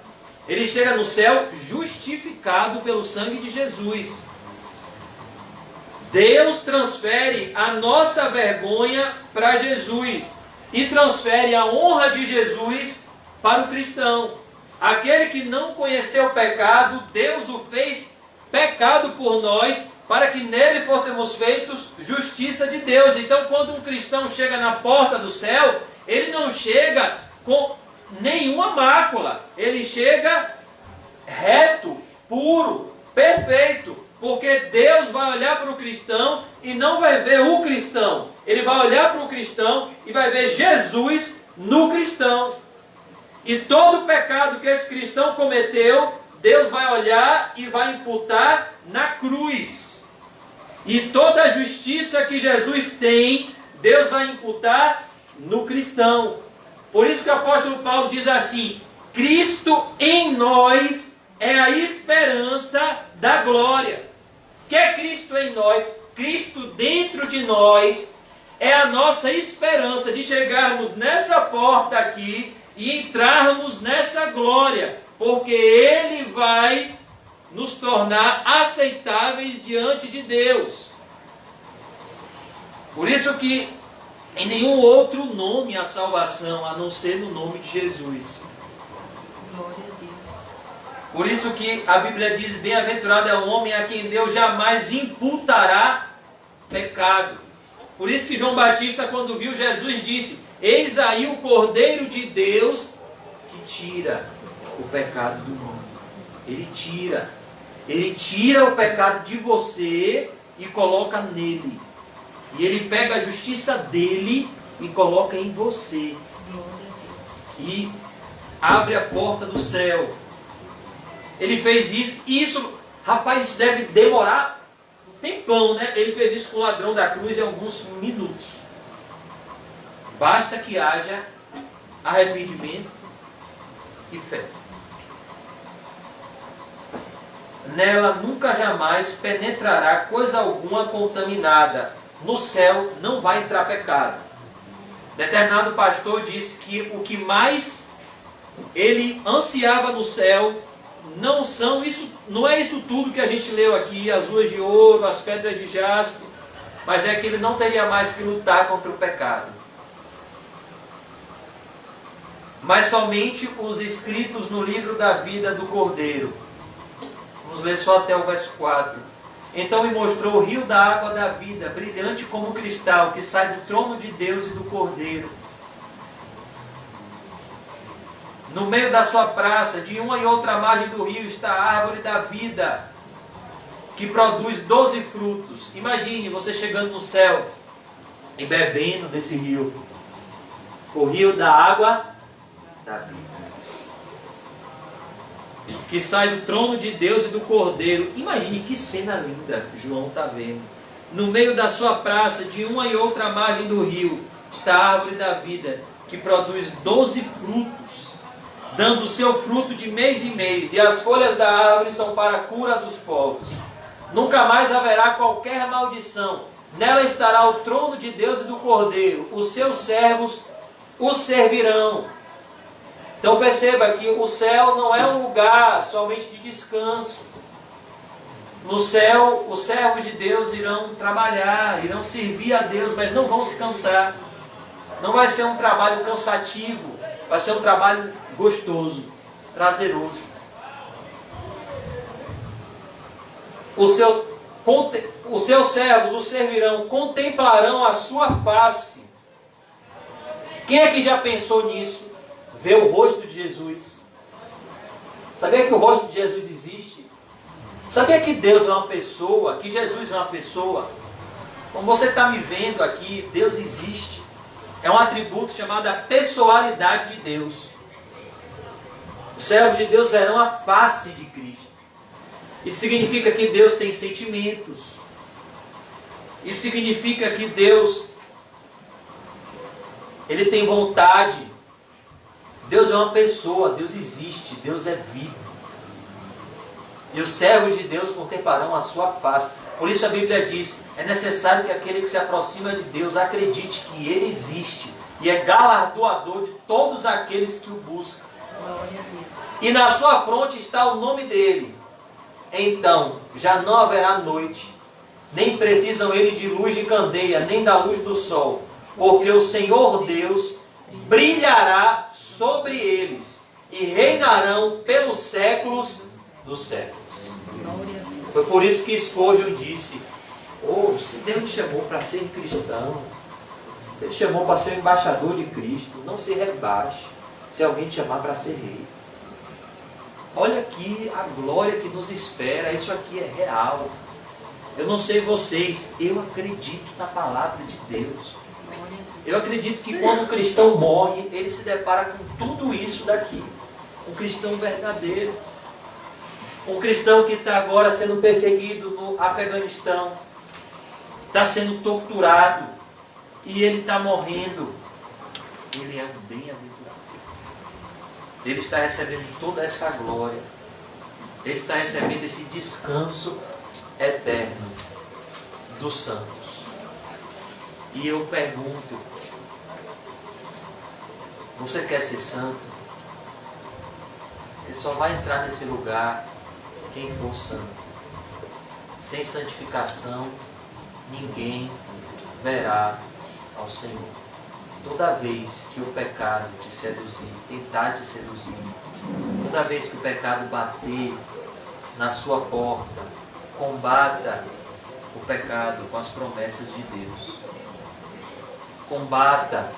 Ele chega no céu justificado pelo sangue de Jesus. Deus transfere a nossa vergonha para Jesus e transfere a honra de Jesus para o cristão. Aquele que não conheceu o pecado, Deus o fez pecado por nós, para que nele fôssemos feitos justiça de Deus. Então, quando um cristão chega na porta do céu, ele não chega com nenhuma mácula. Ele chega reto, puro, perfeito, porque Deus vai olhar para o cristão e não vai ver o cristão. Ele vai olhar para o cristão e vai ver Jesus no cristão. E todo o pecado que esse cristão cometeu, Deus vai olhar e vai imputar na cruz. E toda a justiça que Jesus tem, Deus vai imputar no cristão. Por isso que o apóstolo Paulo diz assim: Cristo em nós é a esperança da glória. O que é Cristo em nós? Cristo dentro de nós é a nossa esperança de chegarmos nessa porta aqui e entrarmos nessa glória, porque Ele vai nos tornar aceitáveis diante de Deus. Por isso que em nenhum outro nome há salvação, a não ser no nome de Jesus. Glória a Deus. Por isso que a Bíblia diz: bem-aventurado é o homem a quem Deus jamais imputará pecado. Por isso que João Batista, quando viu Jesus, disse: eis aí o Cordeiro de Deus que tira o pecado do mundo. Ele tira o pecado de você e coloca nele. E ele pega a justiça dele e coloca em você. E abre a porta do céu. Ele fez isso. E isso, rapaz, isso deve demorar um tempão, né? Ele fez isso com o ladrão da cruz em alguns minutos. Basta que haja arrependimento e fé. Nela nunca jamais penetrará coisa alguma contaminada. No céu não vai entrar pecado. Determinado pastor disse que o que mais ele ansiava no céu não é isso tudo que a gente leu aqui, as ruas de ouro, as pedras de jaspe, mas é que ele não teria mais que lutar contra o pecado. Mas somente os escritos no livro da vida do Cordeiro. Vamos ler só até o verso 4. Então me mostrou o rio da água da vida, brilhante como cristal, que sai do trono de Deus e do Cordeiro. No meio da sua praça, de uma e outra margem do rio, está a árvore da vida, que produz 12 frutos. Imagine você chegando no céu e bebendo desse rio. O rio da água da vida, que sai do trono de Deus e do Cordeiro. Imagine que cena linda João está vendo. No meio da sua praça, de uma e outra margem do rio, está a árvore da vida, que produz 12 frutos, dando o seu fruto de mês em mês, e as folhas da árvore são para a cura dos povos. Nunca mais haverá qualquer maldição. Nela estará o trono de Deus e do Cordeiro. Os seus servos o servirão. Então perceba que o céu não é um lugar somente de descanso. No céu, os servos de Deus irão trabalhar, irão servir a Deus, mas não vão se cansar. Não vai ser um trabalho cansativo, vai ser um trabalho gostoso, prazeroso. Os seus servos o servirão, contemplarão a sua face. Quem é que já pensou nisso? Ver o rosto de Jesus. Sabia que o rosto de Jesus existe? Sabia que Deus é uma pessoa? Que Jesus é uma pessoa? Como você está me vendo aqui, Deus existe. É um atributo chamado a pessoalidade de Deus. Os servos de Deus verão a face de Cristo. Isso significa que Deus tem sentimentos. Isso significa que Deus, Ele tem vontade. Deus é uma pessoa, Deus existe, Deus é vivo. E os servos de Deus contemplarão a sua face. Por isso a Bíblia diz, é necessário que aquele que se aproxima de Deus acredite que Ele existe e é galardoador de todos aqueles que o buscam. Glória a Deus. E na sua fronte está o nome dele. Então já não haverá noite, nem precisam eles de luz de candeia, nem da luz do sol, porque o Senhor Deus brilhará sobre eles e reinarão pelos séculos dos séculos. Foi por isso que Spurgeon disse: se Deus te chamou para ser cristão, se Ele chamou para ser embaixador de Cristo, não se rebaixe se alguém te chamar para ser rei. Olha aqui a glória que nos espera, isso aqui é real. Eu não sei vocês, eu acredito na palavra de Deus. Eu acredito que quando um cristão morre, ele se depara com tudo isso daqui. Um cristão verdadeiro. Um cristão que está agora sendo perseguido no Afeganistão. Está sendo torturado. E ele está morrendo. Ele é um bem-aventurado. Ele está recebendo toda essa glória. Ele está recebendo esse descanso eterno dos santos. E eu pergunto, você quer ser santo? Ele só vai entrar nesse lugar quem for santo. Sem santificação, ninguém verá ao Senhor. Toda vez que o pecado te seduzir, tentar te seduzir, toda vez que o pecado bater na sua porta, combata o pecado com as promessas de Deus. Combata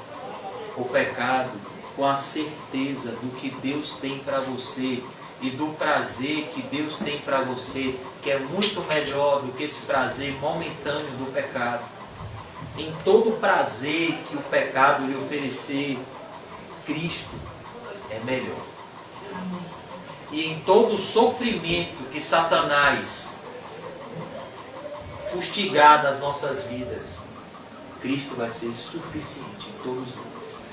o pecado com a certeza do que Deus tem para você e do prazer que Deus tem para você, que é muito melhor do que esse prazer momentâneo do pecado. Em todo prazer que o pecado lhe oferecer, Cristo é melhor. E em todo sofrimento que Satanás fustigar nas nossas vidas, Cristo vai ser suficiente em todos eles.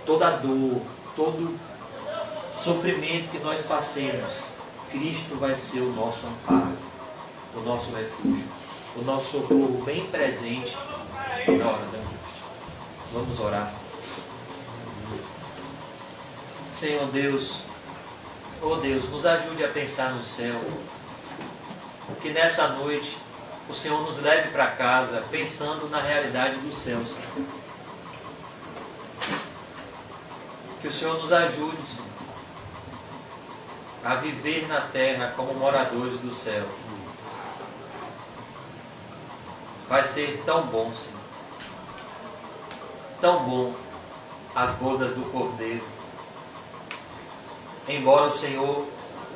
Toda dor, todo sofrimento que nós passemos, Cristo vai ser o nosso amparo, o nosso refúgio, o nosso socorro bem presente na hora da angústia. Vamos orar. Senhor Deus, oh Deus, nos ajude a pensar no céu. Que nessa noite o Senhor nos leve para casa pensando na realidade do céu, Senhor. Que o Senhor nos ajude, Senhor, a viver na terra como moradores do céu. Vai ser tão bom, Senhor. Tão bom as bodas do Cordeiro. Embora o Senhor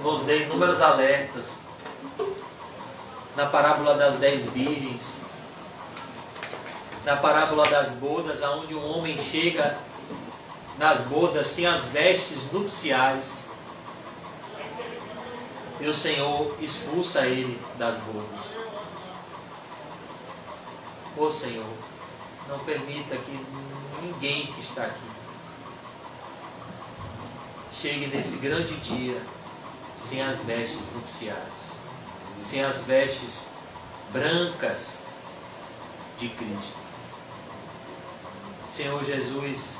nos dê inúmeros alertas na parábola das 10 virgens, na parábola das bodas, onde um homem chega nas bodas sem as vestes nupciais e o Senhor expulsa ele das bodas. Ó Senhor, não permita que ninguém que está aqui chegue nesse grande dia sem as vestes nupciais, sem as vestes brancas de Cristo. Senhor Jesus,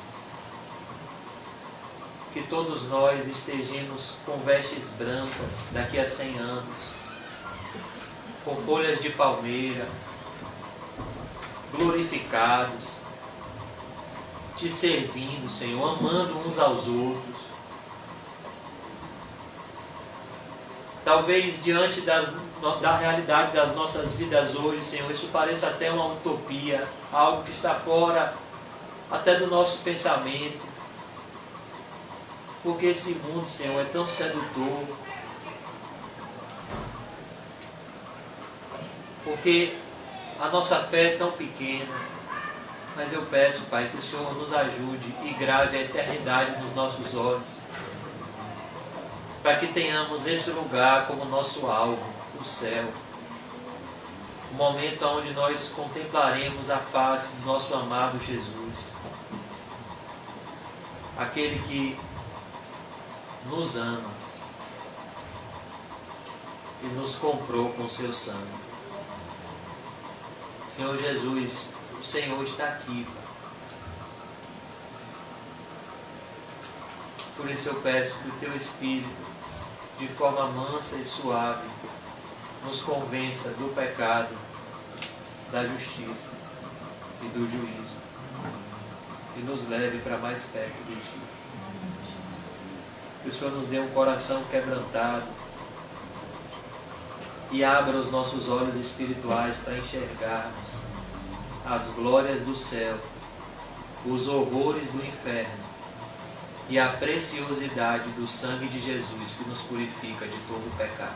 que todos nós estejamos com vestes brancas daqui a 100 anos, com folhas de palmeira, glorificados, te servindo, Senhor, amando uns aos outros. Talvez diante da realidade das nossas vidas hoje, Senhor, isso pareça até uma utopia, algo que está fora até do nosso pensamento. Porque esse mundo, Senhor, é tão sedutor. Porque a nossa fé é tão pequena. Mas eu peço, Pai, que o Senhor nos ajude e grave a eternidade nos nossos olhos, para que tenhamos esse lugar como nosso alvo, o céu. O momento onde nós contemplaremos a face do nosso amado Jesus, aquele que nos ama e nos comprou com seu sangue. Senhor Jesus, o Senhor está aqui. Por isso eu peço que o Teu Espírito, de forma mansa e suave, nos convença do pecado, da justiça e do juízo, e nos leve para mais perto de Ti. Que o Senhor nos dê um coração quebrantado e abra os nossos olhos espirituais para enxergarmos as glórias do céu, os horrores do inferno e a preciosidade do sangue de Jesus que nos purifica de todo o pecado.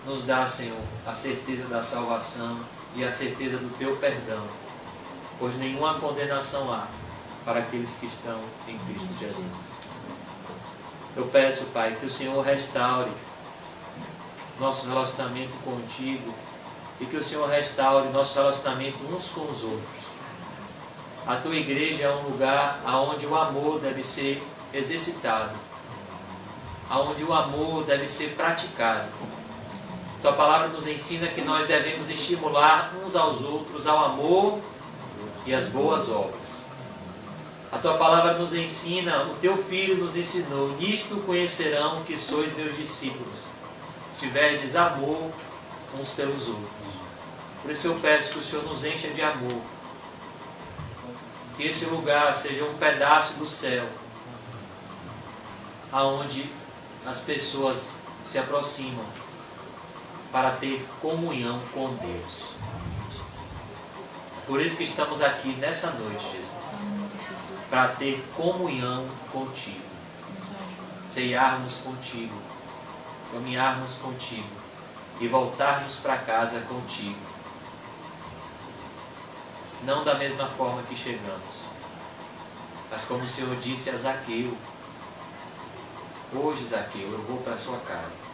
Nos dá, Senhor, a certeza da salvação e a certeza do Teu perdão, pois nenhuma condenação há para aqueles que estão em Cristo Jesus. Eu peço, Pai, que o Senhor restaure nosso relacionamento contigo e que o Senhor restaure nosso relacionamento uns com os outros. A Tua igreja é um lugar onde o amor deve ser exercitado, onde o amor deve ser praticado. Tua palavra nos ensina que nós devemos estimular uns aos outros ao amor e às boas obras. A Tua palavra nos ensina, o Teu Filho nos ensinou: nisto conhecerão que sois meus discípulos, se tiverdes amor uns pelos outros. Por isso eu peço que o Senhor nos encha de amor, que esse lugar seja um pedaço do céu, aonde as pessoas se aproximam para ter comunhão com Deus. Por isso que estamos aqui nessa noite, Jesus, para ter comunhão contigo, ceiarmos contigo, caminharmos contigo e voltarmos para casa contigo. Não da mesma forma que chegamos, mas como o Senhor disse a Zaqueu: hoje, Zaqueu, eu vou para a sua casa.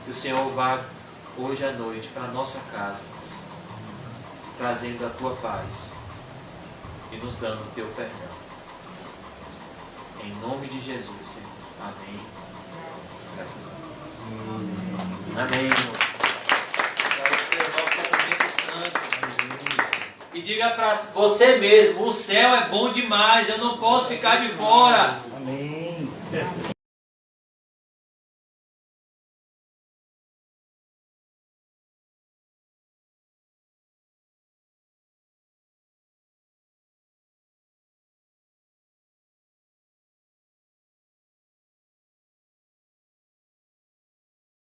Que o Senhor vá hoje à noite para a nossa casa, trazendo a Tua paz e nos dando o Teu perdão. Em nome de Jesus, Senhor. Amém. Graças a Deus. Amém, irmão. Agora você volta para o Espírito Santo. E diga para você mesmo: o céu é bom demais, eu não posso ficar de fora. Amém.